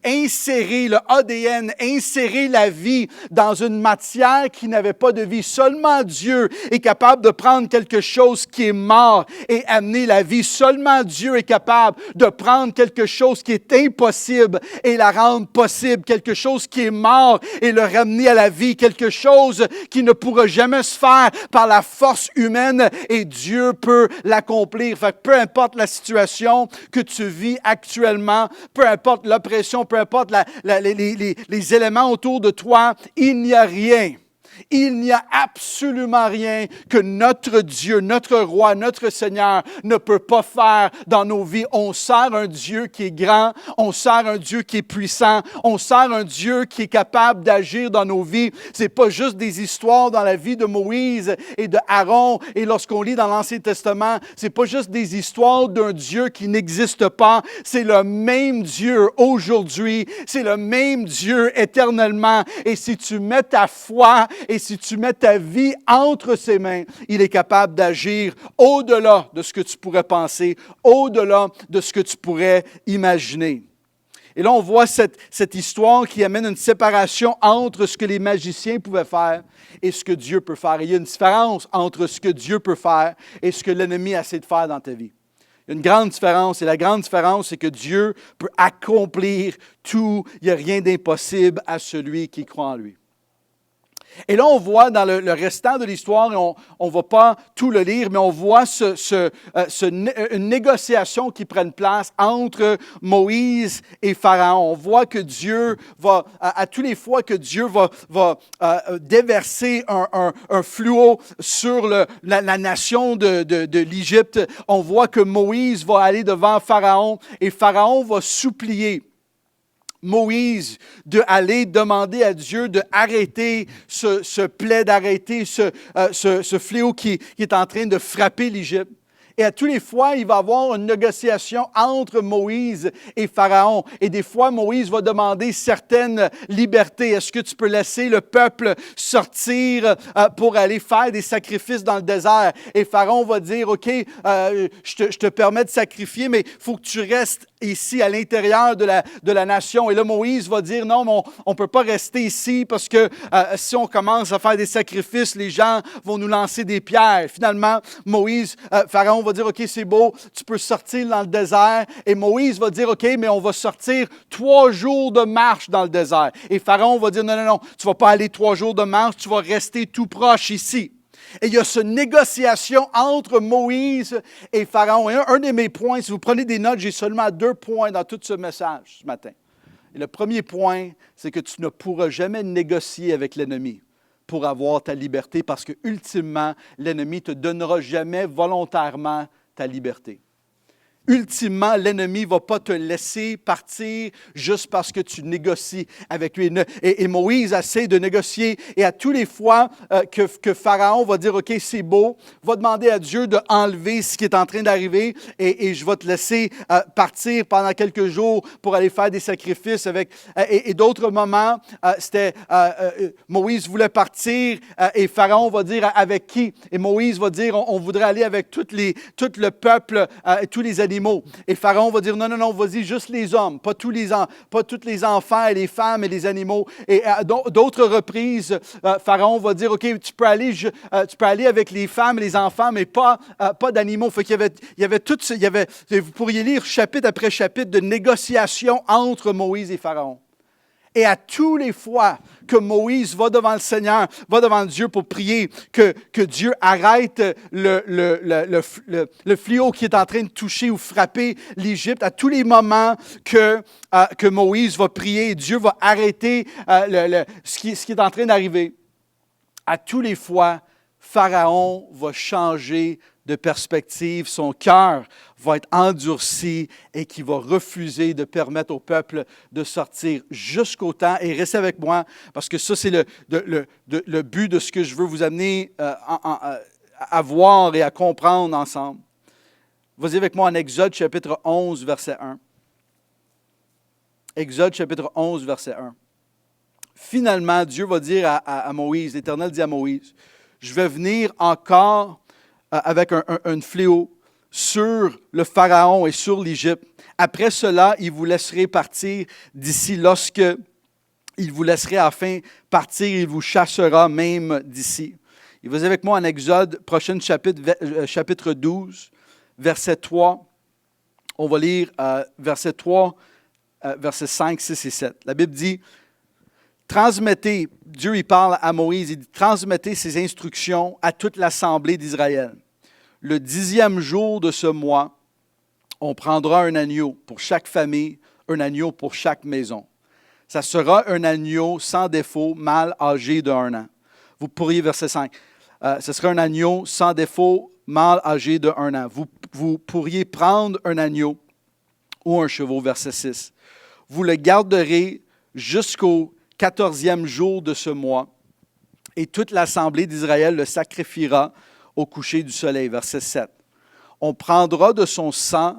insérer le ADN, insérer la vie dans une matière qui n'avait pas de vie. Seulement Dieu est capable de prendre quelque chose qui est mort et amener la vie. Seulement Dieu est capable de prendre quelque chose qui est impossible et la rendre possible. Quelque chose qui est mort et le ramener à la vie. Quelque chose qui ne pourra jamais se faire par la force humaine, et Dieu peut l'accomplir. Fait que peu importe la situation que tu vis actuellement, peu importe l'oppression, peu importe les éléments autour de toi, il n'y a rien. Il n'y a absolument rien que notre Dieu, notre Roi, notre Seigneur ne peut pas faire dans nos vies. On sert un Dieu qui est grand, on sert un Dieu qui est puissant, on sert un Dieu qui est capable d'agir dans nos vies. C'est pas juste des histoires dans la vie de Moïse et de Aaron, et lorsqu'on lit dans l'Ancien Testament, c'est pas juste des histoires d'un Dieu qui n'existe pas. C'est le même Dieu aujourd'hui, c'est le même Dieu éternellement. Et si tu mets ta foi et si tu mets ta vie entre ses mains, il est capable d'agir au-delà de ce que tu pourrais penser, au-delà de ce que tu pourrais imaginer. Et là, on voit cette histoire qui amène une séparation entre ce que les magiciens pouvaient faire et ce que Dieu peut faire. Et il y a une différence entre ce que Dieu peut faire et ce que l'ennemi essaie de faire dans ta vie. Il y a une grande différence, et la grande différence, c'est que Dieu peut accomplir tout. Il n'y a rien d'impossible à celui qui croit en lui. Et là, on voit dans le restant de l'histoire, et on ne va pas tout le lire, mais on voit une négociation qui prend place entre Moïse et Pharaon. On voit que Dieu va, à tous les fois que Dieu va déverser un fluo sur la nation de l'Égypte, on voit que Moïse va aller devant Pharaon, et Pharaon va supplier Moïse d'aller demander à Dieu d'arrêter ce plaie, d'arrêter ce fléau qui est en train de frapper l'Égypte. Et à tous les fois, il va y avoir une négociation entre Moïse et Pharaon. Et des fois, Moïse va demander certaines libertés. Est-ce que tu peux laisser le peuple sortir pour aller faire des sacrifices dans le désert? Et Pharaon va dire, OK, je te permets de sacrifier, mais il faut que tu restes ici à l'intérieur de la nation. Et là, Moïse va dire, non, mais on ne peut pas rester ici parce que si on commence à faire des sacrifices, les gens vont nous lancer des pierres. Finalement, Pharaon va dire, OK, c'est beau, tu peux sortir dans le désert. Et Moïse va dire, OK, mais on va sortir 3 jours de marche dans le désert. Et Pharaon va dire, non, tu ne vas pas aller 3 jours de marche, tu vas rester tout proche ici. Et il y a cette négociation entre Moïse et Pharaon. Et un de mes points, si vous prenez des notes, j'ai seulement 2 points dans tout ce message ce matin. Et le premier point, c'est que tu ne pourras jamais négocier avec l'ennemi pour avoir ta liberté parce que, ultimement, l'ennemi ne te donnera jamais volontairement ta liberté. Ultimement, l'ennemi ne va pas te laisser partir juste parce que tu négocies avec lui. Et Moïse essaie de négocier. Et à tous les fois que Pharaon va dire, OK, c'est beau, va demander à Dieu d'enlever ce qui est en train d'arriver et je vais te laisser partir pendant quelques jours pour aller faire des sacrifices. Et d'autres moments, Moïse voulait partir et Pharaon va dire, avec qui? Et Moïse va dire, on voudrait aller avec tout le peuple, tous les animaux. Et Pharaon va dire, non, vas-y, juste les hommes, pas tous les enfants et les femmes et les animaux. Et à d'autres reprises, Pharaon va dire, OK, tu peux aller avec les femmes et les enfants, mais pas d'animaux. Fait qu'il y avait vous pourriez lire chapitre après chapitre de négociations entre Moïse et Pharaon. Et à tous les fois que Moïse va devant le Seigneur, va devant Dieu pour prier que Dieu arrête le fléau qui est en train de toucher ou frapper l'Égypte, à tous les moments que Moïse va prier, Dieu va arrêter ce qui est en train d'arriver. À tous les fois, Pharaon va changer de perspective, son cœur va être endurci et qui va refuser de permettre au peuple de sortir jusqu'au temps. Et restez avec moi, parce que ça, c'est le but de ce que je veux vous amener à voir et à comprendre ensemble. Vas-y avec moi en Exode chapitre 11, verset 1. Exode chapitre 11, verset 1. Finalement, Dieu va dire à Moïse, l'Éternel dit à Moïse, je vais venir encore avec un fléau sur le Pharaon et sur l'Égypte. Après cela, il vous laisserait partir d'ici. Lorsque il vous laisserait enfin partir, il vous chassera même d'ici. Et vous avec moi en Exode, prochain chapitre 12, verset 3. On va lire verset 3, verset 5, 6 et 7. La Bible dit, transmettez, Dieu il parle à Moïse, il dit, transmettez ces instructions à toute l'assemblée d'Israël. Le 10e jour de ce mois, on prendra un agneau pour chaque famille, un agneau pour chaque maison. Ça sera un agneau sans défaut, mâle âgé d'1 an. Vous pourriez, verset 5, ce sera un agneau sans défaut, mâle âgé d'1 an. Vous pourriez prendre un agneau ou un chevreau, verset 6. Vous le garderez jusqu'au 14e jour de ce mois, et toute l'assemblée d'Israël le sacrifiera au coucher du soleil. Verset 7. On prendra de son sang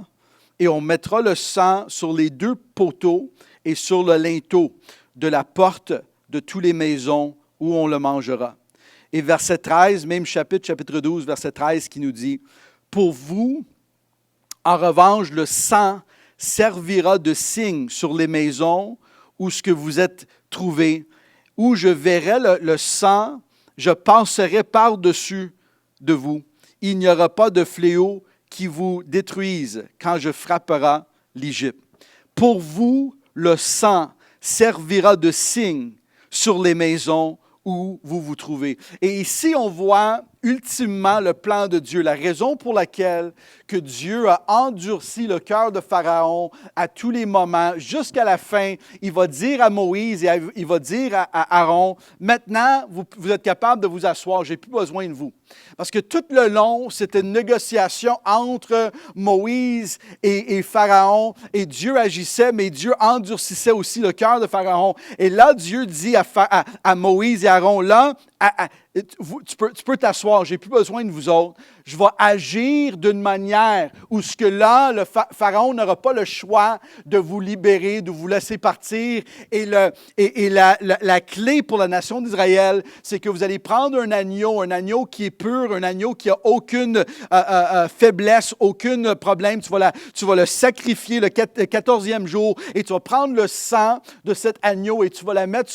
et on mettra le sang sur les 2 poteaux et sur le linteau de la porte de toutes les maisons où on le mangera. Et verset 13, même chapitre 12, verset 13, qui nous dit, « Pour vous, en revanche, le sang servira de signe sur les maisons où ce que vous êtes trouvés, où je verrai le sang, je passerai par-dessus de vous. Il n'y aura pas de fléau qui vous détruise quand je frapperai l'Égypte. Pour vous, le sang servira de signe sur les maisons où vous vous trouvez. » Et ici, on voit ultimement le plan de Dieu, la raison pour laquelle que Dieu a endurci le cœur de Pharaon à tous les moments, jusqu'à la fin, il va dire à Moïse et il va dire à Aaron, maintenant, vous êtes capable de vous asseoir, je n'ai plus besoin de vous. Parce que tout le long, c'était une négociation entre Moïse et Pharaon, et Dieu agissait, mais Dieu endurcissait aussi le cœur de Pharaon. Et là, Dieu dit à Moïse et Aaron, là, tu peux t'asseoir, je n'ai plus besoin de vous autres. Je vais agir d'une manière où ce que là, le Pharaon n'aura pas le choix de vous libérer, de vous laisser partir. Et la clé pour la nation d'Israël, c'est que vous allez prendre un agneau qui est pur, un agneau qui n'a aucune faiblesse, aucun problème. Tu vas le sacrifier le 14e jour et tu vas prendre le sang de cet agneau et tu vas la mettre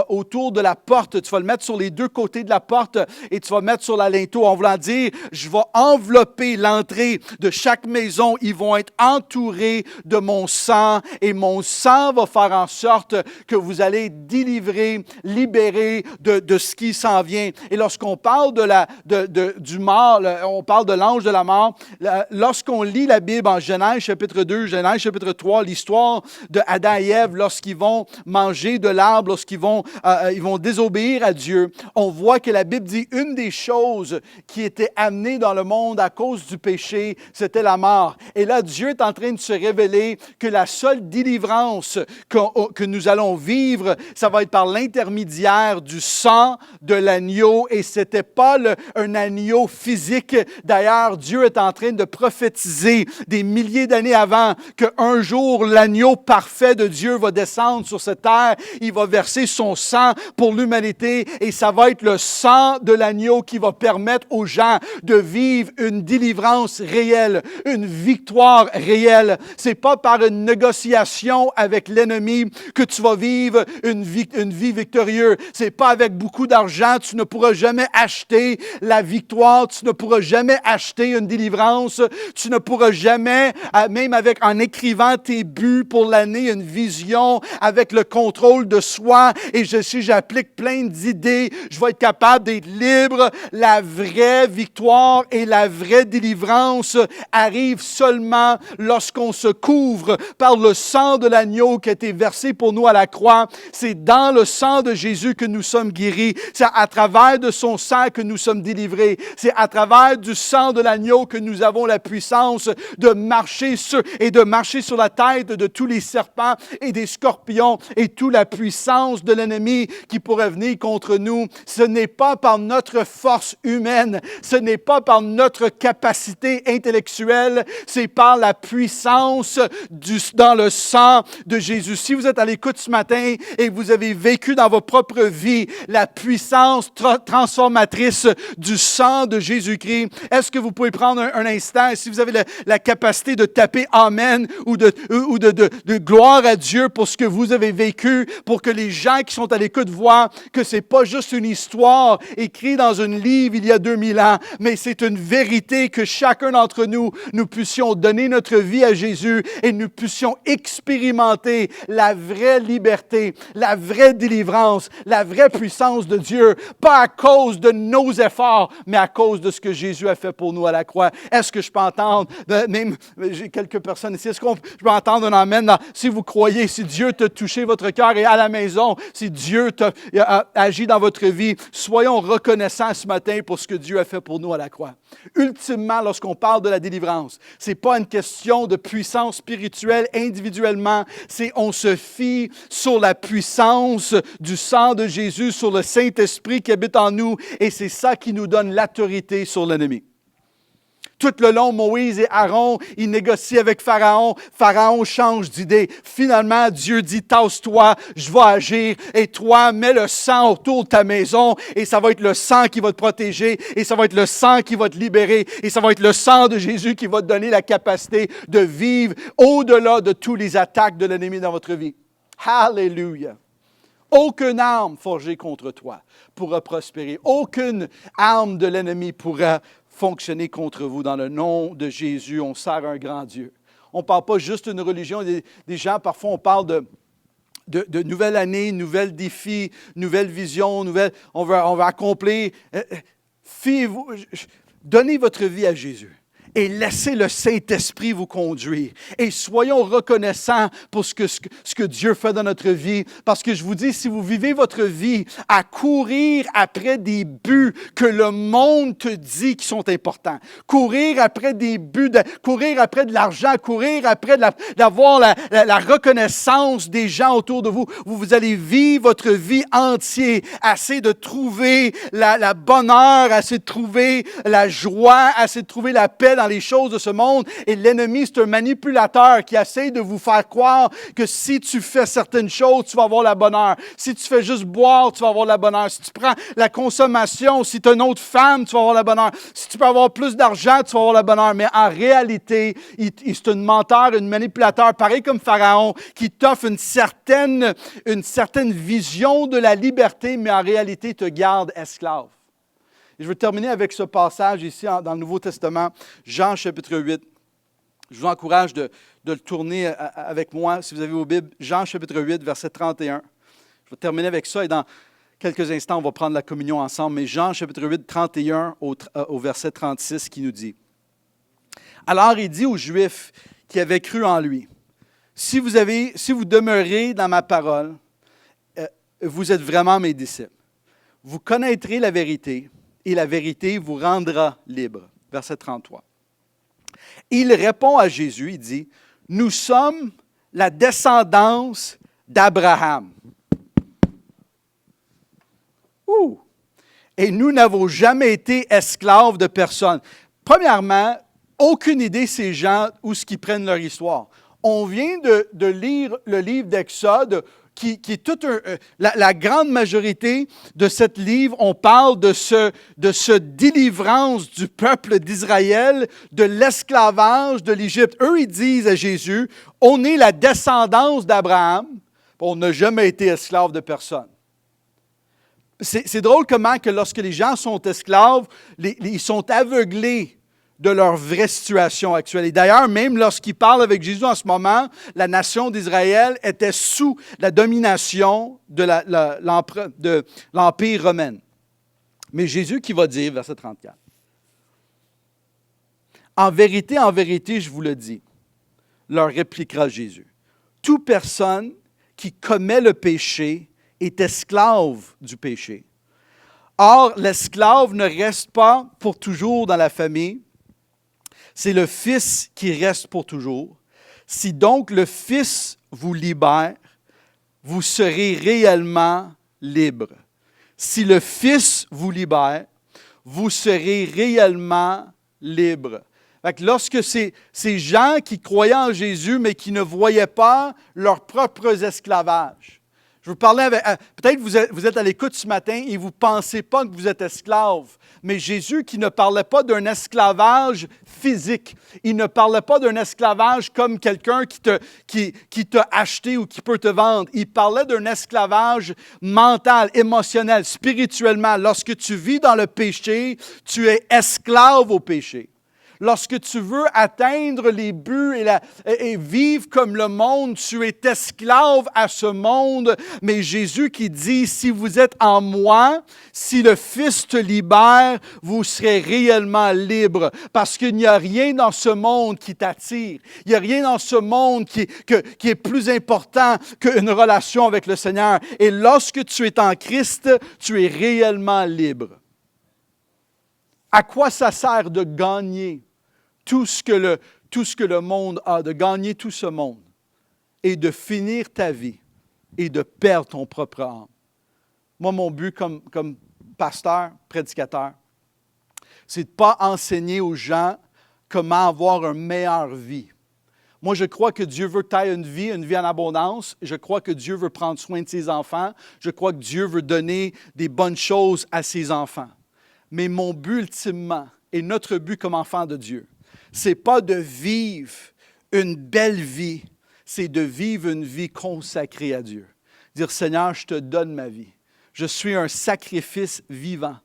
autour de la porte. Tu vas le mettre sur les deux côtés de la porte et tu vas mettre sur la linteau en voulant dire, je vais envelopper l'entrée de chaque maison. Ils vont être entourés de mon sang et mon sang va faire en sorte que vous allez être délivrés, libérés de ce qui s'en vient. Et lorsqu'on parle du mort, on parle de l'ange de la mort, lorsqu'on lit la Bible en Genèse chapitre 2, Genèse chapitre 3, l'histoire de Adam et Ève lorsqu'ils vont manger de l'arbre, lorsqu'ils vont désobéir à Dieu, on voit que la Bible dit une des choses qui était amenée dans le monde à cause du péché, c'était la mort. Et là, Dieu est en train de se révéler que la seule délivrance que nous allons vivre, ça va être par l'intermédiaire du sang de l'agneau. Et ce n'était pas un agneau physique. D'ailleurs, Dieu est en train de prophétiser des milliers d'années avant qu'un jour, l'agneau parfait de Dieu va descendre sur cette terre. Il va verser son sang pour l'humanité et ça va être le sang de l'agneau qui va permettre aux gens de vivre une délivrance réelle, une victoire réelle. C'est pas par une négociation avec l'ennemi que tu vas vivre une vie victorieuse. C'est pas avec beaucoup d'argent, tu ne pourras jamais acheter la victoire, tu ne pourras jamais acheter une délivrance, tu ne pourras jamais, même en écrivant tes buts pour l'année, une vision avec le contrôle de soi, et si j'applique plein d'idées, je vais être capable d'être libre. La vraie victoire et la vraie délivrance arrivent seulement lorsqu'on se couvre par le sang de l'agneau qui a été versé pour nous à la croix. C'est dans le sang de Jésus que nous sommes guéris. C'est à travers de son sang que nous sommes délivrés. C'est à travers du sang de l'agneau que nous avons la puissance de marcher sur la tête de tous les serpents et des scorpions et toute la puissance de l'ennemi qui pourrait venir contre nous. Ce n'est pas par notre force humaine, ce n'est pas par notre capacité intellectuelle, c'est par la puissance dans le sang de Jésus. Si vous êtes à l'écoute ce matin et vous avez vécu dans votre propre vie la puissance transformatrice du sang de Jésus-Christ, est-ce que vous pouvez prendre un instant, si vous avez la capacité de taper Amen ou de gloire à Dieu pour ce que vous avez vécu, pour que les gens qui sont à l'écoute voient que ce n'est pas juste une histoire écrite dans un livre il y a 2000 ans, mais c'est une vérité que chacun d'entre nous puissions donner notre vie à Jésus et nous puissions expérimenter la vraie liberté, la vraie délivrance, la vraie puissance de Dieu, pas à cause de nos efforts, mais à cause de ce que Jésus a fait pour nous à la croix. Est-ce que je peux entendre, même j'ai quelques personnes ici, est-ce que je peux entendre un amen si vous croyez, si Dieu t'a touché votre cœur et à la maison, si Dieu a agi dans votre vie, soyons reconnaissants ce matin pour ce que Dieu a fait pour nous à la croix. Ultimement, lorsqu'on parle de la délivrance, ce n'est pas une question de puissance spirituelle individuellement, c'est on se fie sur la puissance du sang de Jésus, sur le Saint-Esprit qui habite en nous, et c'est ça qui nous donne l'autorité sur l'ennemi. Tout le long, Moïse et Aaron, ils négocient avec Pharaon. Pharaon change d'idée. Finalement, Dieu dit, tasse-toi, je vais agir. Et toi, mets le sang autour de ta maison et ça va être le sang qui va te protéger et ça va être le sang qui va te libérer et ça va être le sang de Jésus qui va te donner la capacité de vivre au-delà de tous les attaques de l'ennemi dans votre vie. Alléluia! Aucune arme forgée contre toi pourra prospérer. Aucune arme de l'ennemi pourra fonctionner contre vous. Dans le nom de Jésus, on sert un grand Dieu. On ne parle pas juste d'une religion. Des gens, parfois, on parle de nouvelle année, nouvel défi, nouvelle vision, on va accomplir. donnez votre vie à Jésus. Et laissez le Saint-Esprit vous conduire. Et soyons reconnaissants pour ce que Dieu fait dans notre vie. Parce que je vous dis, si vous vivez votre vie à courir après des buts que le monde te dit qui sont importants, courir après des buts, courir après de l'argent, courir après d'avoir la reconnaissance des gens autour de vous, vous allez vivre votre vie entière, essayer de trouver la bonheur, essayer de trouver la joie, essayer de trouver la paix dans les choses de ce monde. Et l'ennemi, c'est un manipulateur qui essaie de vous faire croire que si tu fais certaines choses, tu vas avoir la bonheur. Si tu fais juste boire, tu vas avoir la bonheur. Si tu prends la consommation, si tu as une autre femme, tu vas avoir la bonheur. Si tu peux avoir plus d'argent, tu vas avoir la bonheur. Mais en réalité, c'est un menteur, un manipulateur, pareil comme Pharaon, qui t'offre une certaine vision de la liberté, mais en réalité, te garde esclave. Et je veux terminer avec ce passage ici dans le Nouveau Testament, Jean chapitre 8. Je vous encourage de le tourner avec moi, si vous avez vos Bibles. Jean chapitre 8, verset 31. Je vais terminer avec ça et dans quelques instants, on va prendre la communion ensemble. Mais Jean chapitre 8, 31 au verset 36 qui nous dit « Alors il dit aux Juifs qui avaient cru en lui, « Si vous demeurez dans ma parole, vous êtes vraiment mes disciples. Vous connaîtrez la vérité, et la vérité vous rendra libre. » Verset 33. Il répond à Jésus, il dit, « Nous sommes la descendance d'Abraham. » Ouh! Et nous n'avons jamais été esclaves de personne. Premièrement, aucune idée ces gens où ce qu'ils prennent leur histoire. On vient de lire le livre d'Exode, qui est toute la grande majorité de ce livre, on parle de ce délivrance du peuple d'Israël, de l'esclavage de l'Égypte. Eux, ils disent à Jésus, on est la descendance d'Abraham, on n'a jamais été esclave de personne. C'est drôle comment que lorsque les gens sont esclaves, ils sont aveuglés de leur vraie situation actuelle. Et d'ailleurs, même lorsqu'il parle avec Jésus en ce moment, la nation d'Israël était sous la domination de l'Empire romain. Mais Jésus qui va dire, verset 34, « En vérité, je vous le dis, leur répliquera Jésus, toute personne qui commet le péché est esclave du péché. Or, l'esclave ne reste pas pour toujours dans la famille, c'est le Fils qui reste pour toujours. Si donc le Fils vous libère, vous serez réellement libre. Si le Fils vous libère, vous serez réellement libre. » Fait que lorsque ces gens qui croyaient en Jésus, mais qui ne voyaient pas leurs propres esclavages, je vous parlais avec, peut-être vous êtes à l'écoute ce matin et vous ne pensez pas que vous êtes esclave. Mais Jésus qui ne parlait pas d'un esclavage physique, il ne parlait pas d'un esclavage comme quelqu'un qui t'a acheté ou qui peut te vendre. Il parlait d'un esclavage mental, émotionnel, spirituellement. Lorsque tu vis dans le péché, tu es esclave au péché. Lorsque tu veux atteindre les buts et vivre comme le monde, tu es esclave à ce monde. Mais Jésus qui dit, si vous êtes en moi, si le Fils te libère, vous serez réellement libre. Parce qu'il n'y a rien dans ce monde qui t'attire. Il n'y a rien dans ce monde qui est plus important qu'une relation avec le Seigneur. Et lorsque tu es en Christ, tu es réellement libre. À quoi ça sert de gagner tout ce que le monde a, de gagner tout ce monde et de finir ta vie et de perdre ton propre âme? Moi, mon but comme pasteur, prédicateur, c'est de ne pas enseigner aux gens comment avoir une meilleure vie. Moi, je crois que Dieu veut que tu aies une vie en abondance. Je crois que Dieu veut prendre soin de ses enfants. Je crois que Dieu veut donner des bonnes choses à ses enfants. Mais mon but ultimement, et notre but comme enfant de Dieu, ce n'est pas de vivre une belle vie, c'est de vivre une vie consacrée à Dieu. Dire, Seigneur, je te donne ma vie. Je suis un sacrifice vivant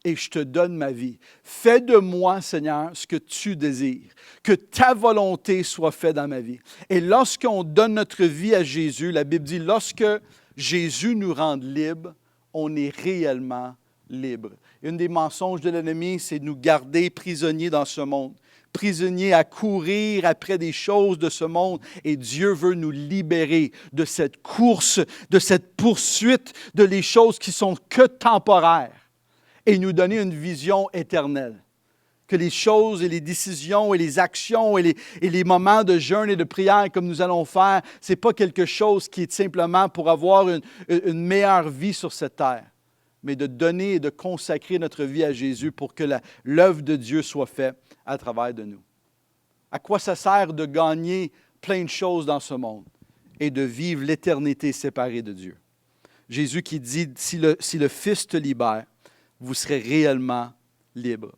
et je te donne ma vie. Fais de moi, Seigneur, ce que tu désires. Que ta volonté soit faite dans ma vie. Et lorsqu'on donne notre vie à Jésus, la Bible dit, lorsque Jésus nous rend libres, on est réellement libre. Une des mensonges de l'ennemi, c'est de nous garder prisonniers dans ce monde, prisonniers à courir après des choses de ce monde. Et Dieu veut nous libérer de cette course, de cette poursuite de les choses qui sont que temporaires et nous donner une vision éternelle. Que les choses et les décisions et les actions et les moments de jeûne et de prière comme nous allons faire, ce n'est pas quelque chose qui est simplement pour avoir une meilleure vie sur cette terre, mais de donner et de consacrer notre vie à Jésus pour que l'œuvre de Dieu soit faite à travers de nous. À quoi ça sert de gagner plein de choses dans ce monde et de vivre l'éternité séparée de Dieu? Jésus qui dit, si le Fils te libère, vous serez réellement libre.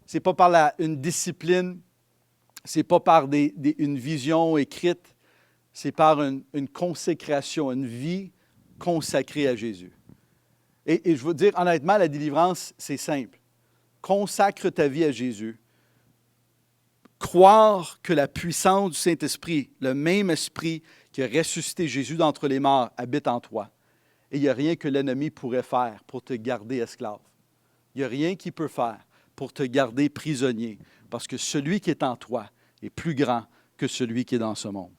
Ce n'est pas par une discipline, ce n'est pas par une vision écrite, c'est par une consécration, une vie consacrée à Jésus. Et je veux dire, honnêtement, la délivrance, c'est simple. Consacre ta vie à Jésus. Croire que la puissance du Saint-Esprit, le même Esprit qui a ressuscité Jésus d'entre les morts, habite en toi. Et il n'y a rien que l'ennemi pourrait faire pour te garder esclave. Il n'y a rien qu'il peut faire pour te garder prisonnier, parce que celui qui est en toi est plus grand que celui qui est dans ce monde.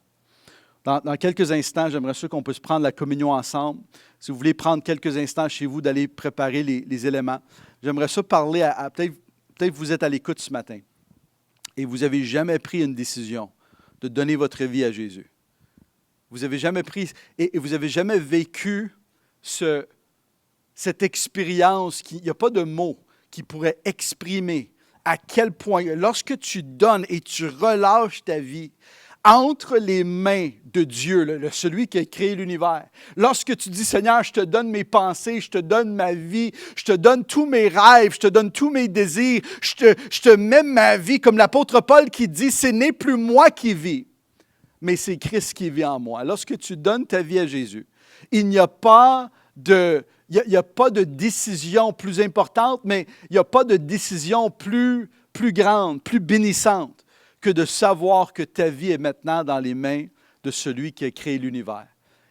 Dans quelques instants, j'aimerais ça qu'on puisse prendre la communion ensemble. Si vous voulez prendre quelques instants chez vous, d'aller préparer les éléments. J'aimerais ça parler à peut-être vous êtes à l'écoute ce matin et vous n'avez jamais pris une décision de donner votre vie à Jésus. Vous n'avez jamais pris et vous n'avez jamais vécu cette expérience. Il n'y a pas de mots qui pourrait exprimer à quel point, lorsque tu donnes et tu relâches ta vie entre les mains de Dieu, celui qui a créé l'univers, lorsque tu dis, Seigneur, je te donne mes pensées, je te donne ma vie, je te donne tous mes rêves, je te donne tous mes désirs, je te mets ma vie, comme l'apôtre Paul qui dit, ce n'est plus moi qui vis, mais c'est Christ qui vit en moi. Lorsque tu donnes ta vie à Jésus, il n'y a pas de décision plus importante, mais il n'y a pas de décision plus grande, plus bénissante que de savoir que ta vie est maintenant dans les mains de celui qui a créé l'univers.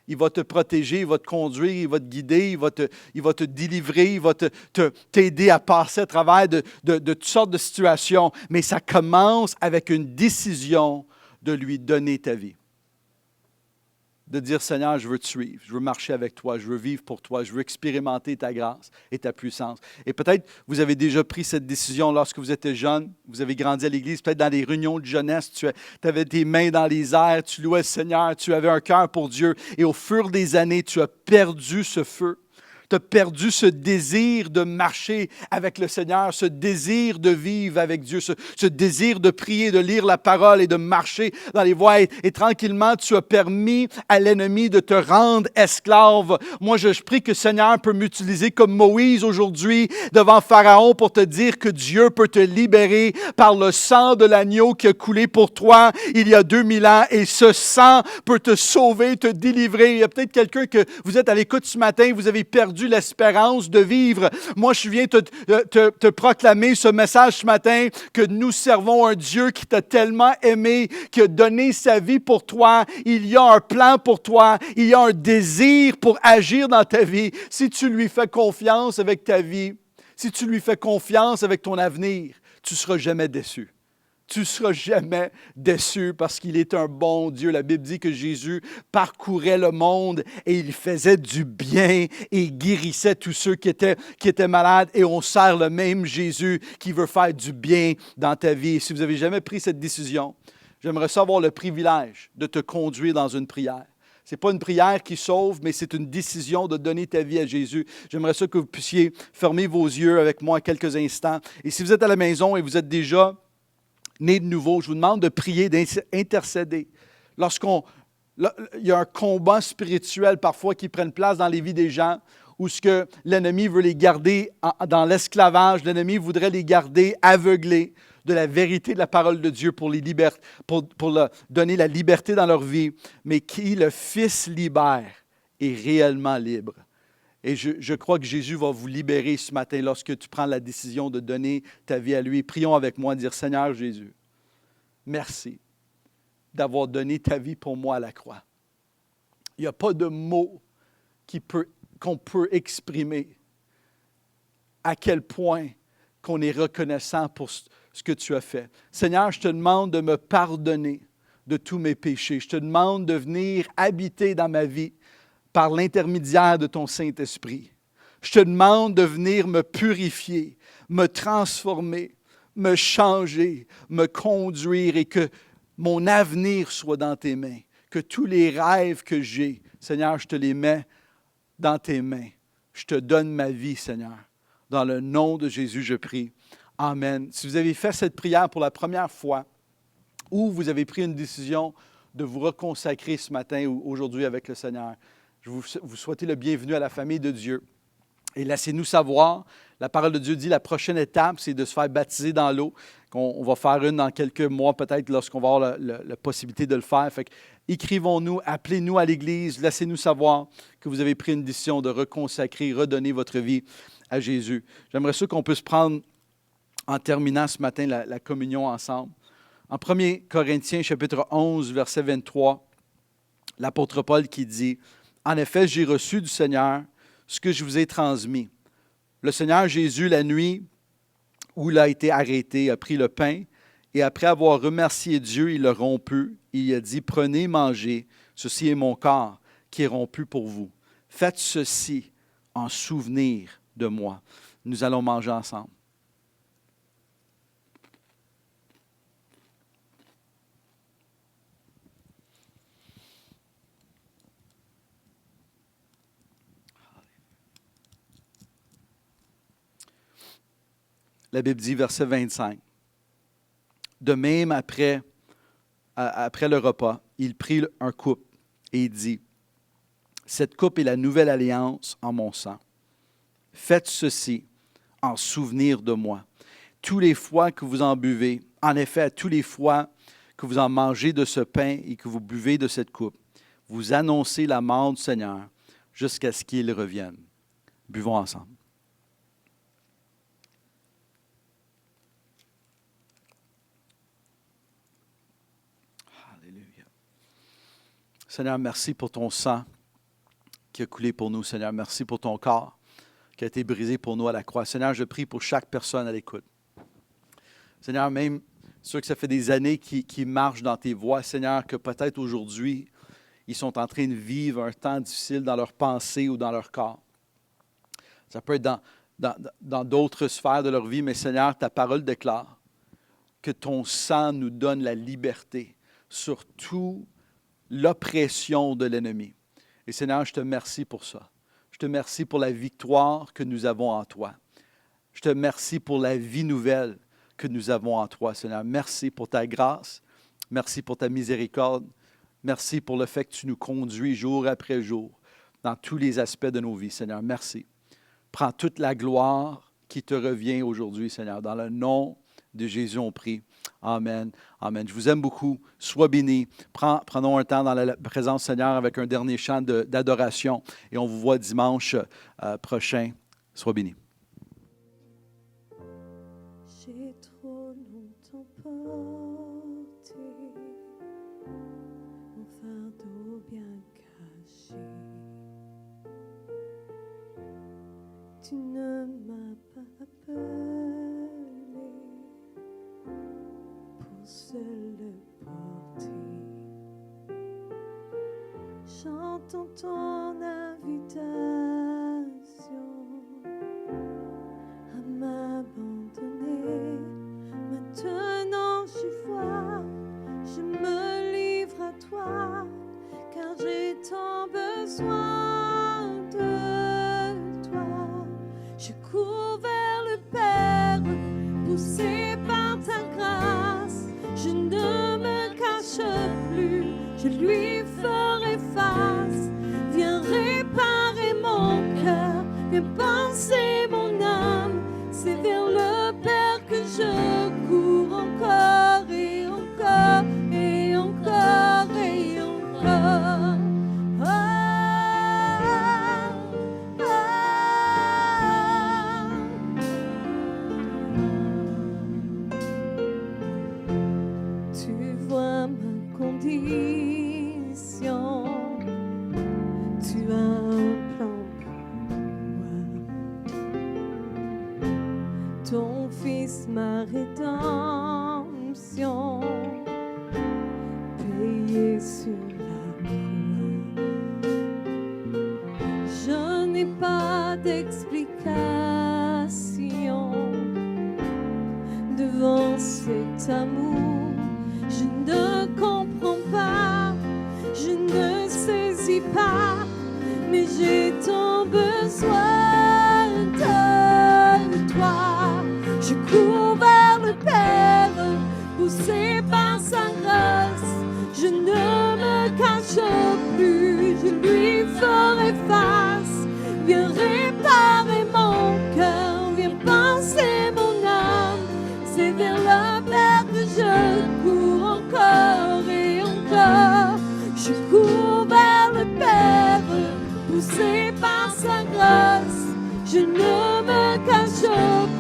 Il va te protéger, il va te conduire, il va te guider, il va te délivrer, il va t'aider à passer à travers de toutes sortes de situations. Mais ça commence avec une décision de lui donner ta vie. De dire, Seigneur, je veux te suivre, je veux marcher avec toi, je veux vivre pour toi, je veux expérimenter ta grâce et ta puissance. Et peut-être vous avez déjà pris cette décision lorsque vous étiez jeune, vous avez grandi à l'Église, peut-être dans les réunions de jeunesse, tu avais tes mains dans les airs, tu louais le Seigneur, tu avais un cœur pour Dieu. Et au fur des années, tu as perdu ce feu. Tu as perdu ce désir de marcher avec le Seigneur, ce désir de vivre avec Dieu, ce désir de prier, de lire la parole et de marcher dans les voies. Et tranquillement, tu as permis à l'ennemi de te rendre esclave. Moi, je prie que le Seigneur peut m'utiliser comme Moïse aujourd'hui devant Pharaon pour te dire que Dieu peut te libérer par le sang de l'agneau qui a coulé pour toi il y a 2000 ans. Et ce sang peut te sauver, te délivrer. Il y a peut-être quelqu'un que vous êtes à l'écoute ce matin, vous avez perdu l'espérance de vivre. Moi, je viens te proclamer ce message ce matin que nous servons un Dieu qui t'a tellement aimé, qui a donné sa vie pour toi. Il y a un plan pour toi. Il y a un désir pour agir dans ta vie. Si tu lui fais confiance avec ta vie, si tu lui fais confiance avec ton avenir, tu ne seras jamais déçu. Tu ne seras jamais déçu parce qu'il est un bon Dieu. La Bible dit que Jésus parcourait le monde et il faisait du bien et il guérissait tous ceux qui étaient malades. Et on sert le même Jésus qui veut faire du bien dans ta vie. Et si vous n'avez jamais pris cette décision, j'aimerais ça avoir le privilège de te conduire dans une prière. Ce n'est pas une prière qui sauve, mais c'est une décision de donner ta vie à Jésus. J'aimerais ça que vous puissiez fermer vos yeux avec moi quelques instants. Et si vous êtes à la maison et vous êtes déjà né de nouveau, je vous demande de prier, d'intercéder. Lorsqu'il y a un combat spirituel parfois qui prenne place dans les vies des gens, où ce que l'ennemi veut les garder dans l'esclavage, l'ennemi voudrait les garder aveuglés de la vérité de la parole de Dieu pour leur donner la liberté dans leur vie, mais qui le Fils libère est réellement libre. Et je crois que Jésus va vous libérer ce matin lorsque tu prends la décision de donner ta vie à lui. Prions avec moi, dire, Seigneur Jésus, merci d'avoir donné ta vie pour moi à la croix. Il n'y a pas de mot qui peut qu'on peut exprimer à quel point qu'on est reconnaissant pour ce que tu as fait. Seigneur, je te demande de me pardonner de tous mes péchés. Je te demande de venir habiter dans ma vie par l'intermédiaire de ton Saint-Esprit. Je te demande de venir me purifier, me transformer, me changer, me conduire et que mon avenir soit dans tes mains. Que tous les rêves que j'ai, Seigneur, je te les mets dans tes mains. Je te donne ma vie, Seigneur. Dans le nom de Jésus, je prie. Amen. Si vous avez fait cette prière pour la première fois ou vous avez pris une décision de vous reconsacrer ce matin ou aujourd'hui avec le Seigneur, je vous souhaite le bienvenu à la famille de Dieu. Et laissez-nous savoir, la parole de Dieu dit, la prochaine étape, c'est de se faire baptiser dans l'eau. On va faire une dans quelques mois, peut-être, lorsqu'on va avoir la possibilité de le faire. Fait que, écrivons-nous, appelez-nous à l'Église, laissez-nous savoir que vous avez pris une décision de reconsacrer, redonner votre vie à Jésus. J'aimerais ça qu'on puisse prendre, en terminant ce matin, la communion ensemble. En 1 Corinthiens, chapitre 11, verset 23, l'apôtre Paul qui dit, « En effet, j'ai reçu du Seigneur ce que je vous ai transmis. Le Seigneur Jésus, la nuit où il a été arrêté, a pris le pain et après avoir remercié Dieu, il l'a rompu. Il a dit, prenez, mangez, ceci est mon corps qui est rompu pour vous. Faites ceci en souvenir de moi. » Nous allons manger ensemble. La Bible dit, verset 25, « De même, après le repas, il prit un coupe et il dit, « Cette coupe est la nouvelle alliance en mon sang. Faites ceci en souvenir de moi. Tous les fois que vous en buvez, en effet, tous les fois que vous en mangez de ce pain et que vous buvez de cette coupe, vous annoncez la mort du Seigneur jusqu'à ce qu'il revienne. » Buvons ensemble. Seigneur, merci pour ton sang qui a coulé pour nous. Seigneur, merci pour ton corps qui a été brisé pour nous à la croix. Seigneur, je prie pour chaque personne à l'écoute. Seigneur, même ceux que ça fait des années qui marchent dans tes voies, Seigneur, que peut-être aujourd'hui, ils sont en train de vivre un temps difficile dans leur pensée ou dans leur corps. Ça peut être dans d'autres sphères de leur vie, mais Seigneur, ta parole déclare que ton sang nous donne la liberté sur tout l'oppression de l'ennemi. Et Seigneur, je te remercie pour ça. Je te remercie pour la victoire que nous avons en toi. Je te remercie pour la vie nouvelle que nous avons en toi, Seigneur. Merci pour ta grâce. Merci pour ta miséricorde. Merci pour le fait que tu nous conduis jour après jour dans tous les aspects de nos vies, Seigneur. Merci. Prends toute la gloire qui te revient aujourd'hui, Seigneur. Dans le nom de Jésus, on prie. Amen. Amen. Je vous aime beaucoup. Sois bénis. Prenons un temps dans la présence du Seigneur avec un dernier chant d'adoration et on vous voit dimanche prochain. Sois bénis. J'ai trop longtemps porté mon fardeau bien caché. Tu ne m'as pas appelé pour seul le porter. J'entends ton invitation à m'abandonner. Maintenant je vois, je me livre à toi, car j'ai tant besoin de toi. Je cours vers le Père, poussé par ta grâce. Je ne me cache plus, je lui ferai face. Viens réparer mon cœur, viens penser mon âme. C'est vers le Père que je cours encore et encore et encore et encore. Tu vois ma condition, tu as un plan pour payé sur la croix. Je n'ai pas d'explication devant cet amour. Je ne comprends pas, je ne saisis pas, mais j'ai tant besoin de toi. Je cours vers le Père, poussé par sa grâce. Je ne me cache plus, je lui ferai face. Viens réparer mon cœur, viens penser mon âme. C'est vers le Père que je cours encore et encore. Je cours vers le Père, poussé par sa grâce. Je ne me cache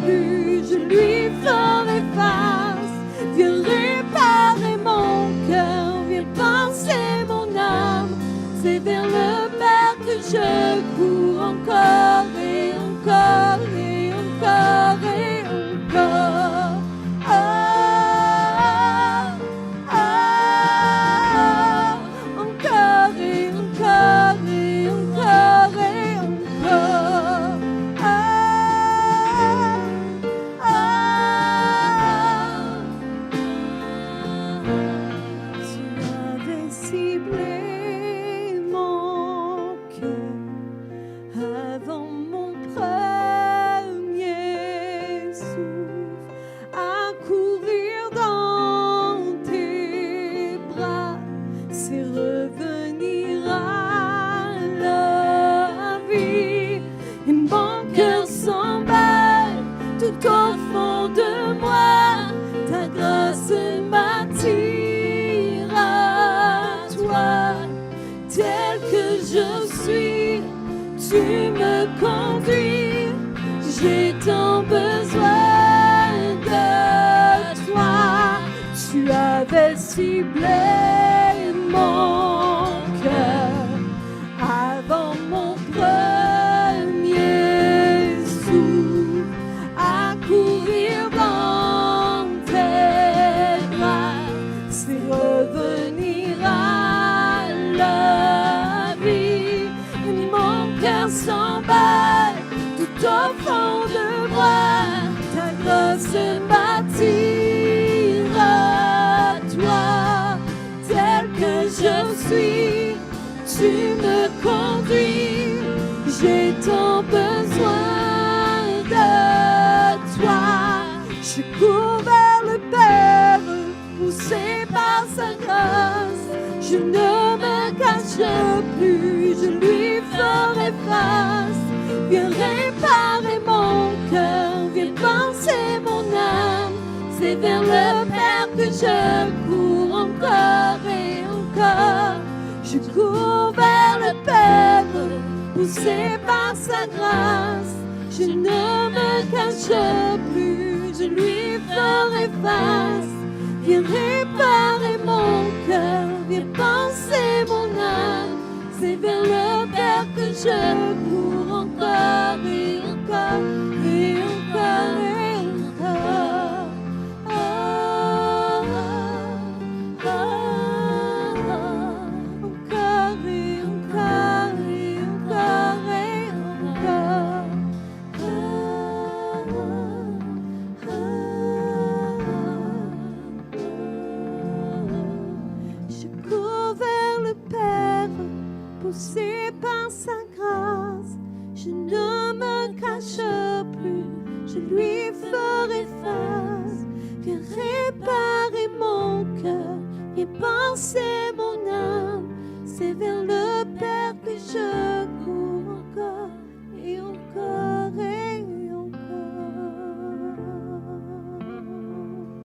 plus, je lui ferai face. Viens réparer mon cœur, viens penser mon âme. C'est vers le Père que je cours encore et encore et encore et encore. Ah, ah, encore et encore et encore et encore. Ah, ah, tu avais ciblé mon cœur avant mon premier souffle, à courir dans tes bras, c'est revenir à la vie. Et mon cœur s'emballe tout au fond de moi, ta grâce m'attire à toi. Tel que je suis, tu me conduis, j'ai tant besoin de toi. Tu avais ciblé mon cœur avant mon premier souffle, à courir dans tes bras, c'est revenir à la vie. Et mon cœur s'emballe tout au fond de moi, ta grâce m'attire à toi. Tel que je suis, tu me conduis, j'ai tant besoin de toi. Je cours vers le Père, poussé par sa grâce. Je ne me cache plus, je lui ferai face. Viens réparer mon cœur, viens penser mon âme. C'est vers le Père que je cours encore et encore. Je cours vers le Père, poussé par sa grâce. Je ne me cache plus, je lui ferai face. Viens réparer mon cœur, viens penser mon âme. C'est vers le Père que je cours encore et encore et encore et encore. Ah, ah, ah, encore et encore et encore et encore. Je cours vers le Père, poussé par sa grâce. Je ne me cache plus, je lui ferai face. Viens réparer mon cœur, viens penser